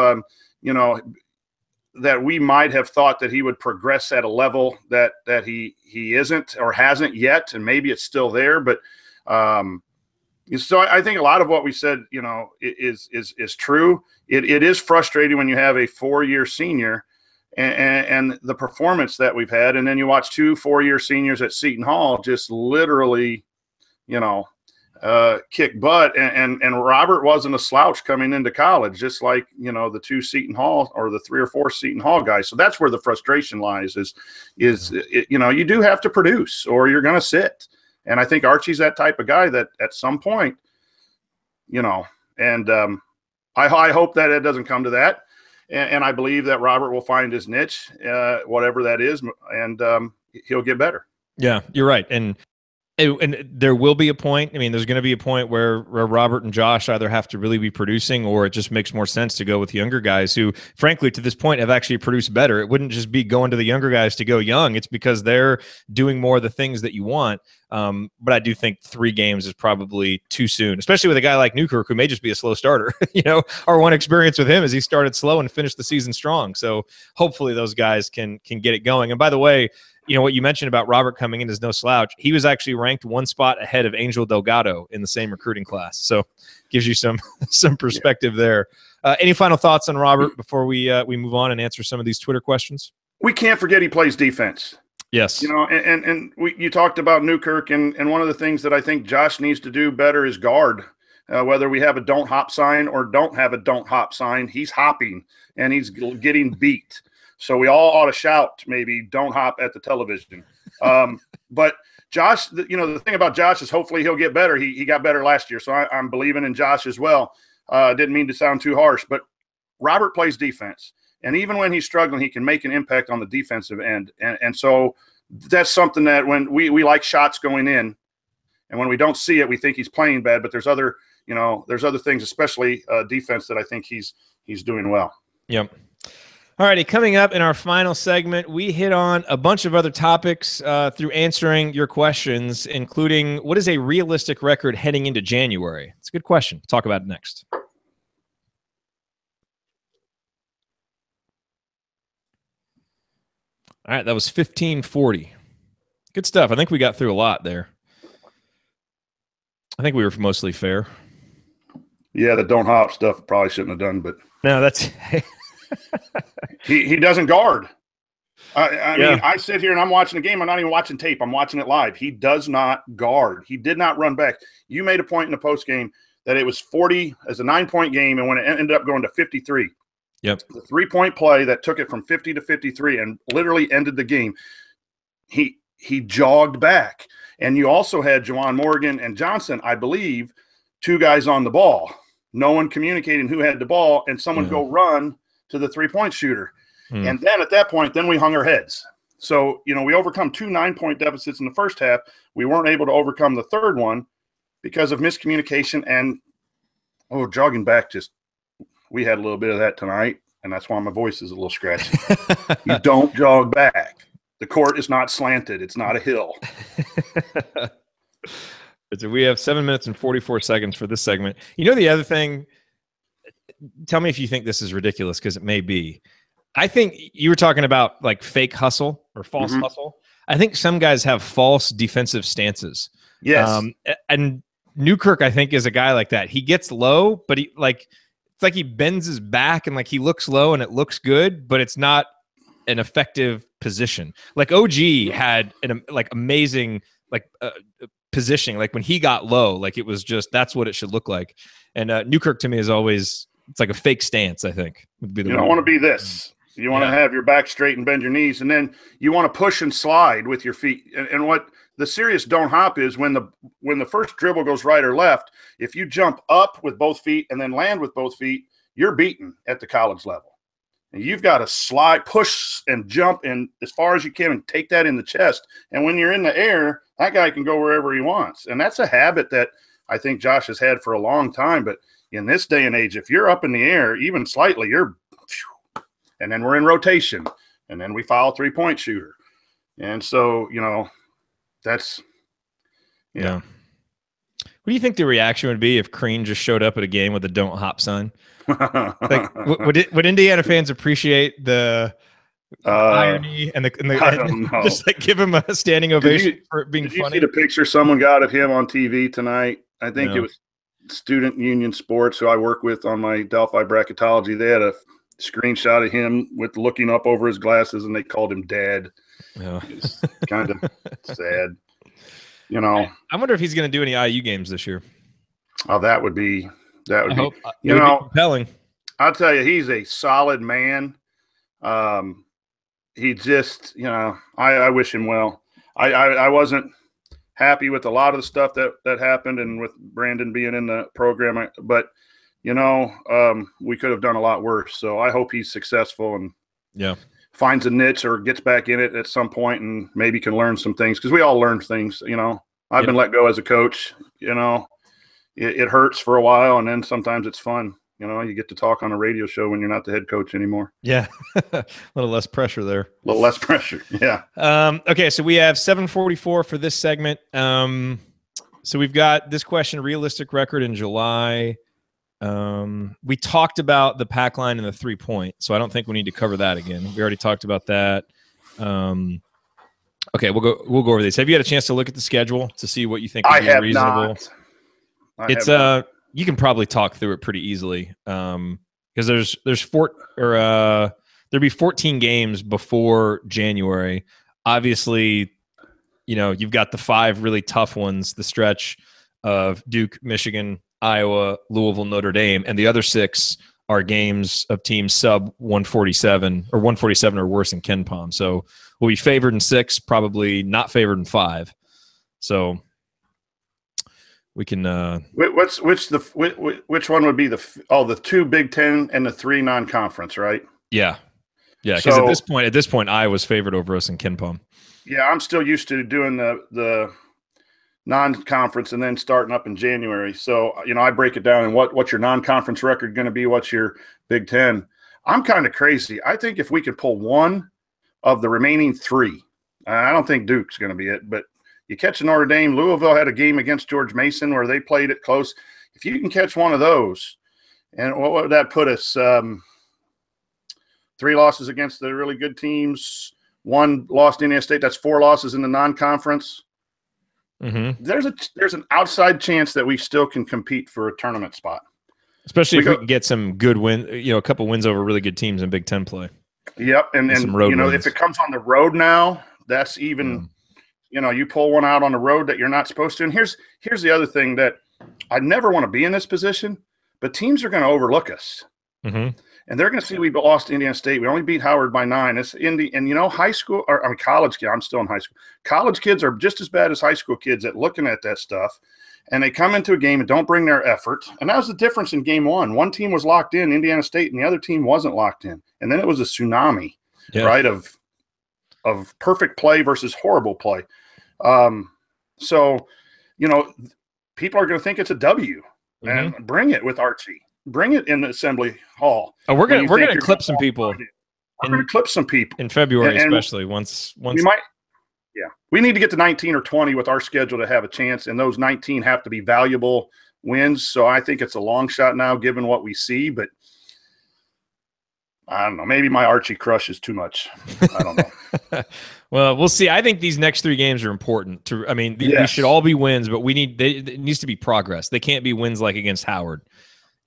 that we might have thought that he would progress at a level that he isn't or hasn't yet, and maybe it's still there. But so I think a lot of what we said, is true. It is frustrating when you have a 4-year senior and the performance that we've had, and then you watch 2 4-year seniors at Seton Hall just literally, kick butt. And Robert wasn't a slouch coming into college, just like, the 2 Seton Hall or the 3 or 4 Seton Hall guys. So that's where the frustration lies you do have to produce or you're going to sit. And I think Archie's that type of guy that at some point, and I hope that it doesn't come to that. And I believe that Robert will find his niche, whatever that is, and he'll get better. Yeah, you're right. And there will be a point. I mean, there's going to be a point where Robert and Josh either have to really be producing, or it just makes more sense to go with younger guys who, frankly, to this point have actually produced better. It wouldn't just be going to the younger guys to go young. It's because they're doing more of the things that you want. But I do think 3 games is probably too soon, especially with a guy like Newkirk, who may just be a slow starter. Our one experience with him is he started slow and finished the season strong. So hopefully those guys can get it going. And by the way, what you mentioned about Robert coming in is no slouch. He was actually ranked 1 spot ahead of Angel Delgado in the same recruiting class. So gives you some perspective there. Any final thoughts on Robert before we move on and answer some of these Twitter questions? We can't forget he plays defense. Yes. You talked about Newkirk, and one of the things that I think Josh needs to do better is guard. Whether we have a don't hop sign or don't have a don't hop sign, he's hopping and he's getting beat. So we all ought to shout, maybe, don't hop at the television. But Josh, the thing about Josh is hopefully he'll get better. He got better last year, so I'm believing in Josh as well. Didn't mean to sound too harsh, but Robert plays defense. And even when he's struggling, he can make an impact on the defensive end. And so that's something that when we like shots going in, and when we don't see it, we think he's playing bad. But there's other things, especially defense, that I think he's doing well. Yep. All righty, coming up in our final segment, we hit on a bunch of other topics through answering your questions, including what is a realistic record heading into January? It's a good question. We'll talk about it next. All right, that was 1540. Good stuff. I think we got through a lot there. I think we were mostly fair. Yeah, the don't hop stuff probably shouldn't have done, but no, that's he doesn't guard. I mean, I sit here and I'm watching the game. I'm not even watching tape. I'm watching it live. He does not guard. He did not run back. You made a point in the post game that it was 40 as a 9-point game, and when it ended up going to 53. Yep. The 3-point play that took it from 50 to 53 and literally ended the game. He jogged back. And you also had Juwan Morgan and Johnson, I believe, 2 guys on the ball. No one communicating who had the ball, and someone go run to the 3-point shooter. And then at that point, then we hung our heads. So, we overcome 2 9-point deficits in the first half. We weren't able to overcome the third one because of miscommunication and, jogging back. We had a little bit of that tonight, and that's why my voice is a little scratchy. You don't jog back. The court is not slanted. It's not a hill. We have 7 minutes and 44 seconds for this segment. The other thing, tell me if you think this is ridiculous, because it may be. I think you were talking about like fake hustle or false hustle. I think some guys have false defensive stances. Yes. And Newkirk, I think, is a guy like that. He gets low, but it's like he bends his back and like he looks low and it looks good, but it's not an effective position. Like OG had an amazing positioning. Like when he got low, like it was just, that's what it should look like. And Newkirk to me is always, it's like a fake stance, I think. Would be the you don't want to be this. You want to have your back straight and bend your knees, and then you want to push and slide with your feet. And what the serious don't hop is when the first dribble goes right or left, if you jump up with both feet and then land with both feet, you're beaten at the college level. And you've got to slide, push, and jump in as far as you can and take that in the chest. And when you're in the air, that guy can go wherever he wants. And that's a habit that I think Josh has had for a long time. But in this day and age, if you're up in the air, even slightly, and then we're in rotation, and then we foul 3-point shooter. And so, that's, do you think the reaction would be if Crean just showed up at a game with a "Don't Hop" sign? Like, would Indiana fans appreciate the irony and I don't know. just like give him a standing ovation for it being funny? Did you see the picture someone got of him on TV tonight? I think it was Student Union Sports, who I work with on my Delphi bracketology. They had a screenshot of him with looking up over his glasses, and they called him Dad. Yeah. It's kind of sad. I wonder if he's going to do any IU games this year. Oh, that would be be compelling. I'll tell you, he's a solid man. He just, I wish him well. I wasn't happy with a lot of the stuff that happened, and with Brandon being in the program, but we could have done a lot worse. So I hope he's successful and finds a niche or gets back in it at some point and maybe can learn some things, because we all learn things. I've been let go as a coach. It hurts for a while, and then sometimes it's fun. You get to talk on a radio show when you're not the head coach anymore. Yeah. A little less pressure there. A little less pressure. Yeah. Okay. So we have 7:44 for this segment. So we've got this question: realistic record in July. We talked about the pack line and the 3-point, so I don't think we need to cover that again. We already talked about that. Okay, we'll go over these. Have you had a chance to look at the schedule to see what you think would be reasonable? You can probably talk through it pretty easily, because there'd be 14 games before January. Obviously, you've got the 5 really tough ones, the stretch of Duke, Michigan, Iowa, Louisville, Notre Dame, and the other 6 are games of teams sub 147 or 147 or worse in KenPom. So we'll be favored in 6, probably not favored in 5. So we can. Which one would be the 2 Big Ten and the 3 non-conference, right? Yeah. Because at this point, Iowa's favored over us in KenPom. Yeah, I'm still used to doing the non-conference and then starting up in January. So, I break it down and what's your non-conference record going to be? What's your Big Ten? I'm kind of crazy. I think if we could pull one of the remaining 3, I don't think Duke's going to be it, but you catch Notre Dame. Louisville had a game against George Mason where they played it close. If you can catch one of those, and what would that put us? 3 losses against the really good teams, 1 lost to Indiana State. That's 4 losses in the non-conference. Mm-hmm. There's an outside chance that we still can compete for a tournament spot, especially if we can get some good win. A couple wins over really good teams in Big Ten play. Yep, and some road wins. If it comes on the road now, that's even. You pull one out on the road that you're not supposed to. And here's the other thing, that I never want to be in this position, but teams are going to overlook us. Mm-hmm. And they're going to see we lost to Indiana State. We only beat Howard by 9. It's Indy, and high school, college kids. I'm still in high school. College kids are just as bad as high school kids at looking at that stuff. And they come into a game and don't bring their effort. And that was the difference in game 1. One team was locked in, Indiana State, and the other team wasn't locked in. And then it was a tsunami, right, of perfect play versus horrible play. So, people are going to think it's a W, and bring it with Archie. Bring it in the Assembly Hall. Oh, we're going to clip some people. We're going to clip some people in February, especially once we might. Yeah, we need to get to 19 or 20 with our schedule to have a chance, and those 19 have to be valuable wins. So I think it's a long shot now, given what we see, but I don't know. Maybe my Archie crush is too much. I don't know. Well, we'll see. I think these next 3 games are important. They should all be wins, but it needs to be progress. They can't be wins like against Howard.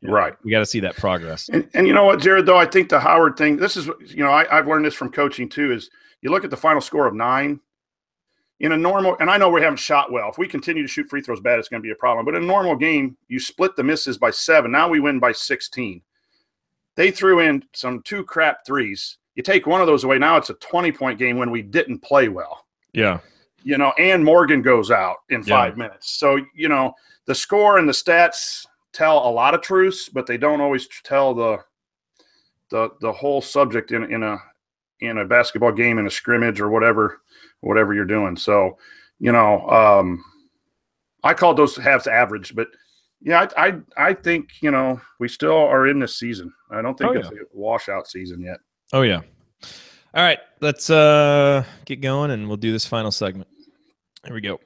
Right. We got to see that progress. And you know what, Jared, though, I think the Howard thing, this is, I've learned this from coaching too, is you look at the final score of 9 in a normal, and I know we haven't shot well. If we continue to shoot free throws bad, it's going to be a problem. But in a normal game, you split the misses by 7. Now we win by 16. They threw in some 2 crap threes. You take one of those away, now it's a 20-point game when we didn't play well. Yeah. And Morgan goes out in 5 minutes. So, the score and the stats tell a lot of truths, but they don't always tell the whole subject in a basketball game, in a scrimmage or whatever you're doing. So, I called those halves average, but yeah, I think, we still are in this season. I don't think it's a washout season yet. Oh, yeah. All right, let's get going, and we'll do this final segment. Here we go.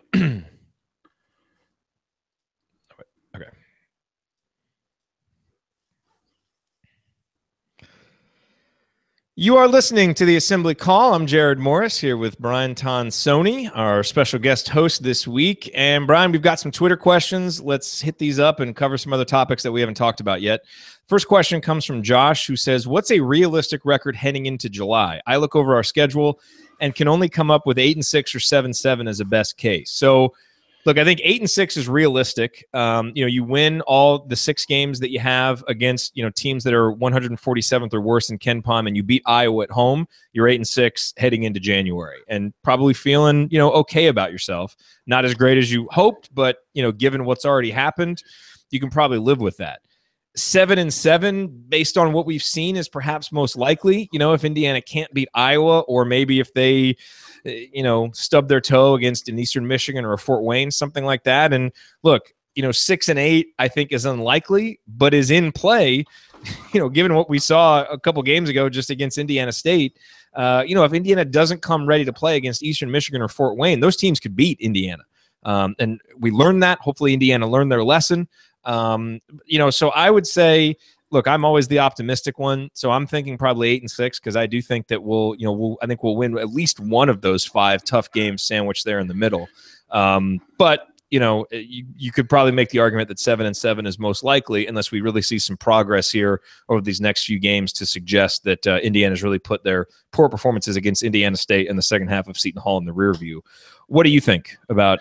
You are listening to the Assembly Call. I'm Jared Morris here with Brian Tonsoni, our special guest host this week. And Brian, we've got some Twitter questions. Let's hit these up and cover some other topics that we haven't talked about yet. First question comes from Josh, who says, what's a realistic record heading into July? I look over our schedule and can only come up with 8-6 or 7-7 as a best case. So, look, I think 8-6 is realistic. You win all the 6 games that you have against, teams that are 147th or worse in KenPom, and you beat Iowa at home. You're 8-6 heading into January, and probably feeling, okay about yourself. Not as great as you hoped, but given what's already happened, you can probably live with that. 7-7, based on what we've seen, is perhaps most likely. If Indiana can't beat Iowa, or maybe if they stub their toe against an Eastern Michigan or a Fort Wayne, something like that. And look, 6-8, I think is unlikely, but is in play, given what we saw a couple games ago just against Indiana State. If Indiana doesn't come ready to play against Eastern Michigan or Fort Wayne, those teams could beat Indiana. And we learned that. Hopefully Indiana learned their lesson. So I would say, look, I'm always the optimistic one, so I'm thinking probably 8-6, because I do think that we'll win at least one of those 5 tough games sandwiched there in the middle. But you could probably make the argument that 7-7 is most likely, unless we really see some progress here over these next few games to suggest that Indiana's really put their poor performances against Indiana State in the second half of Seton Hall in the rear view. What do you think about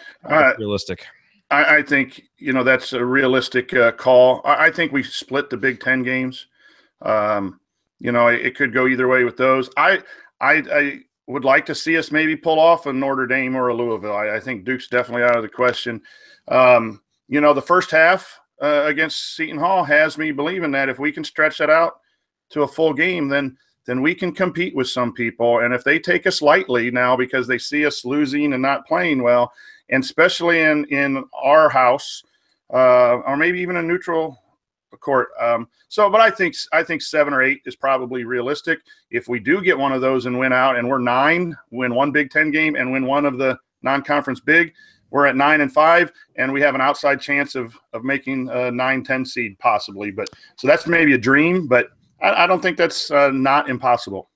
realistic? I think, that's a realistic call. I think we split the Big Ten games. It could go either way with those. I would like to see us maybe pull off a Notre Dame or a Louisville. I think Duke's definitely out of the question. The first half against Seton Hall has me believing that if we can stretch that out to a full game, then we can compete with some people. And if they take us lightly now because they see us losing and not playing well, and especially in our house, or maybe even a neutral court. But I think 7 or 8 is probably realistic. If we do get one of those and win out, and we're 9, win one Big Ten game and win one of the non-conference big, we're at 9-5, and we have an outside chance of making a 9-10 seed possibly. But so that's maybe a dream, but I don't think that's not impossible.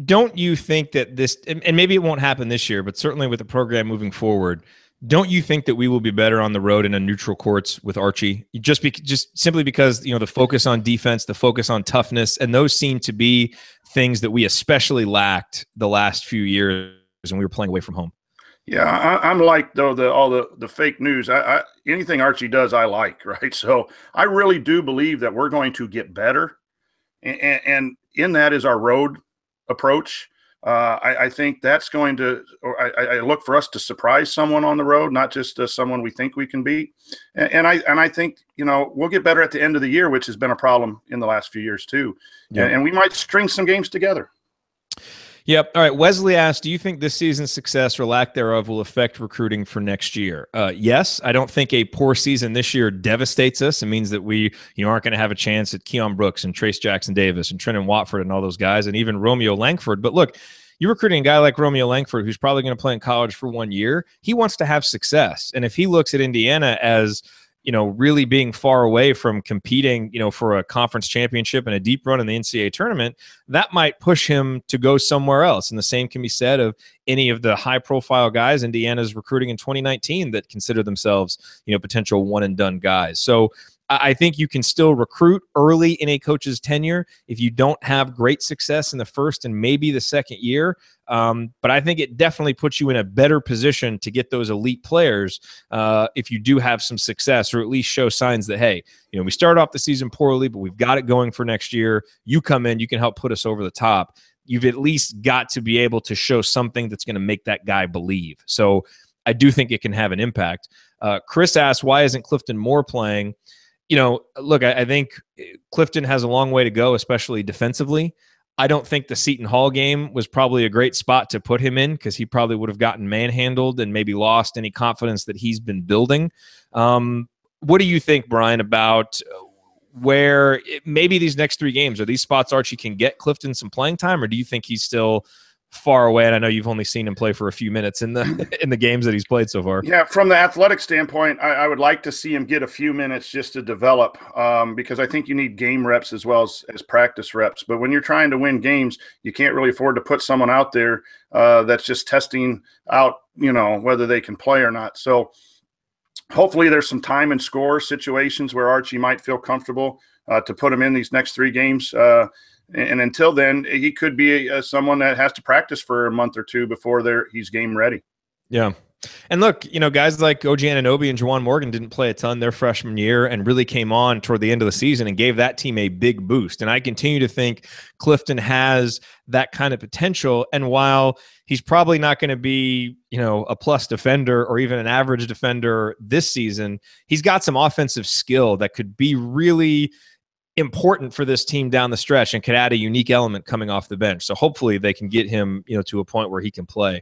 Don't you think that this, and maybe it won't happen this year, but certainly with the program moving forward, don't you think that we will be better on the road in a neutral courts with Archie? Just simply because, the focus on defense, the focus on toughness, and those seem to be things that we especially lacked the last few years when we were playing away from home. Yeah, I'm like, though, all the fake news. Anything Archie does, I like, right? So I really do believe that we're going to get better, and in that is our road approach. I think that's going to, or I look for us to surprise someone on the road, not just someone we think we can beat. And I think, we'll get better at the end of the year, which has been a problem in the last few years too. Yeah. And we might string some games together. Yep. All right. Wesley asked, do you think this season's success or lack thereof will affect recruiting for next year? Yes. I don't think a poor season this year devastates us. It means that we aren't going to have a chance at Keon Brooks and Trace Jackson Davis and Trenton Watford and all those guys, and even Romeo Langford. But look, you're recruiting a guy like Romeo Langford, who's probably going to play in college for 1 year. He wants to have success. And if he looks at Indiana as really being far away from competing, for a conference championship and a deep run in the NCAA tournament, that might push him to go somewhere else. And the same can be said of any of the high-profile guys Indiana's recruiting in 2019 that consider themselves, potential one-and-done guys. So I think you can still recruit early in a coach's tenure if you don't have great success in the first and maybe the second year. But I think it definitely puts you in a better position to get those elite players if you do have some success, or at least show signs that, hey, we started off the season poorly, but we've got it going for next year. You come in, you can help put us over the top. You've at least got to be able to show something that's going to make that guy believe. So I do think it can have an impact. Chris asked, why isn't Clifton Moore playing? Look, I think Clifton has a long way to go, especially defensively. I don't think the Seton Hall game was probably a great spot to put him in, because he probably would have gotten manhandled and maybe lost any confidence that he's been building. What do you think, Brian, about where maybe these next 3 games, are these spots Archie can get Clifton some playing time, or do you think he's still far away. And I know you've only seen him play for a few minutes in the games that he's played so far. Yeah, from the athletic standpoint, I would like to see him get a few minutes just to develop, because I think you need game reps as well as practice reps. But when you're trying to win games, you can't really afford to put someone out there that's just testing out, whether they can play or not. So hopefully there's some time and score situations where Archie might feel comfortable to put him in these next 3 games. And until then, he could be someone that has to practice for a month or 2 before he's game ready. Yeah. And look, guys like OG Anunoby and Juwan Morgan didn't play a ton their freshman year and really came on toward the end of the season and gave that team a big boost. And I continue to think Clifton has that kind of potential. And while he's probably not going to be, a plus defender or even an average defender this season, he's got some offensive skill that could be really important for this team down the stretch and could add a unique element coming off the bench. So hopefully they can get him, to a point where he can play.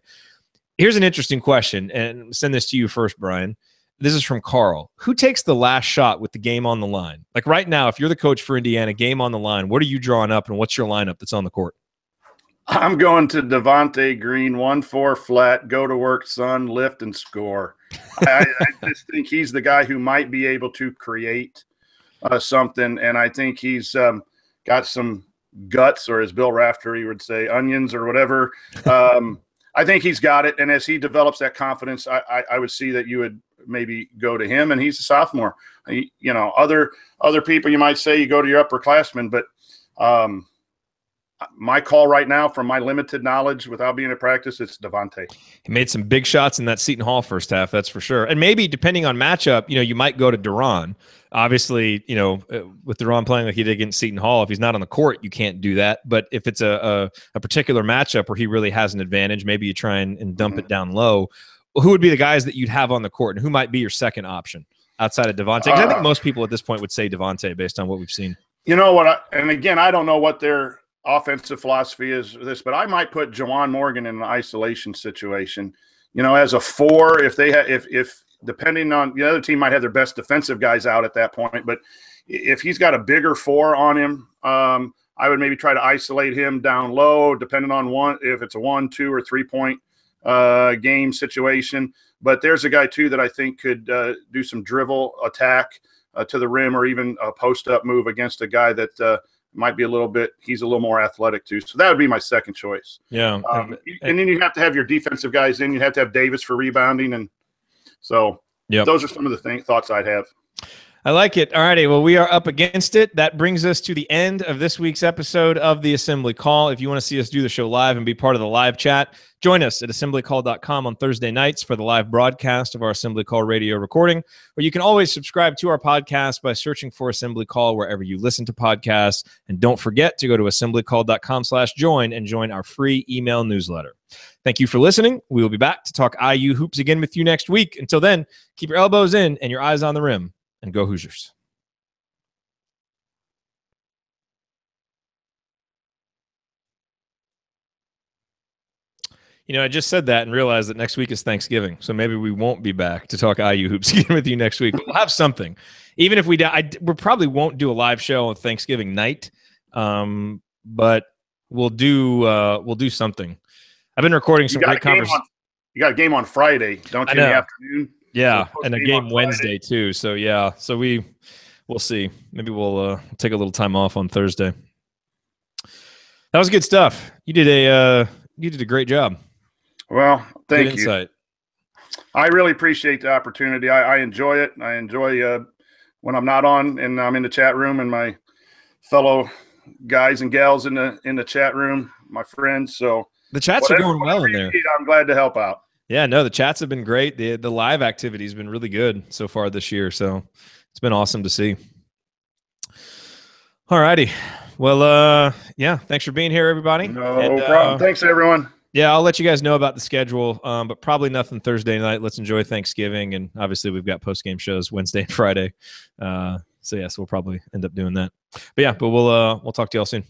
Here's an interesting question, and send this to you first, Brian. This is from Carl. Who takes the last shot with the game on the line? Like right now, if you're the coach for Indiana, game on the line, what are you drawing up and what's your lineup that's on the court? I'm going to Devontae Green, 1-4 flat, go to work, son, lift and score. I just think he's the guy who might be able to create something, and I think he's got some guts, or as Bill Raftery would say, onions or whatever. I think he's got it, and as he develops that confidence, I would see that you would maybe go to him, and he's a sophomore. Other people you might say you go to your upperclassmen, but my call right now, from my limited knowledge without being at practice, it's Devontae. He made some big shots in that Seton Hall first half, that's for sure. And maybe depending on matchup, you might go to Duran. Obviously, with Duran playing like he did against Seton Hall, if he's not on the court, you can't do that. But if it's a particular matchup where he really has an advantage, maybe you try and dump it down low. Who would be the guys that you'd have on the court, and who might be your second option outside of Devontae? Because I think most people at this point would say Devontae based on what we've seen. You know what? And again, I don't know what their offensive philosophy is this, but I might put Juwan Morgan in an isolation situation, as a 4, if depending on the other team might have their best defensive guys out at that point, but if he's got a bigger 4 on him, I would maybe try to isolate him down low, depending on if it's a 1, 2, or 3-point game situation. But there's a guy too that I think could do some dribble attack to the rim, or even a post-up move against a guy that might be he's a little more athletic too. So that would be my second choice. Yeah. And then you have to have your defensive guys in. You have to have Davis for rebounding. And so those are some of the thoughts I'd have. I like it. All righty. Well, we are up against it. That brings us to the end of this week's episode of the Assembly Call. If you want to see us do the show live and be part of the live chat, join us at assemblycall.com on Thursday nights for the live broadcast of our Assembly Call radio recording. Or you can always subscribe to our podcast by searching for Assembly Call wherever you listen to podcasts. And don't forget to go to assemblycall.com/join and join our free email newsletter. Thank you for listening. We will be back to talk IU hoops again with you next week. Until then, keep your elbows in and your eyes on the rim. And go Hoosiers. I just said that and realized that next week is Thanksgiving. So maybe we won't be back to talk IU hoops again with you next week. But we'll have something. Even if we probably won't do a live show on Thanksgiving night. But we'll do something. I've been recording some great conversations. You got a game on Friday, don't you, in the afternoon? Yeah, and a game Wednesday too. So yeah, so we'll see. Maybe we'll take a little time off on Thursday. That was good stuff. You did a great job. Well, thank you. Insight. I really appreciate the opportunity. I enjoy it. I enjoy when I'm not on and I'm in the chat room and my fellow guys and gals in the chat room, my friends. So the chats are going well in there. I'm glad to help out. Yeah, no, the chats have been great. The live activity has been really good so far this year. So it's been awesome to see. All righty. Well, yeah, thanks for being here, everybody. No problem. Thanks, everyone. Yeah, I'll let you guys know about the schedule, but probably nothing Thursday night. Let's enjoy Thanksgiving. And obviously we've got post-game shows Wednesday and Friday. So we'll probably end up doing that. But yeah, we'll talk to y'all soon.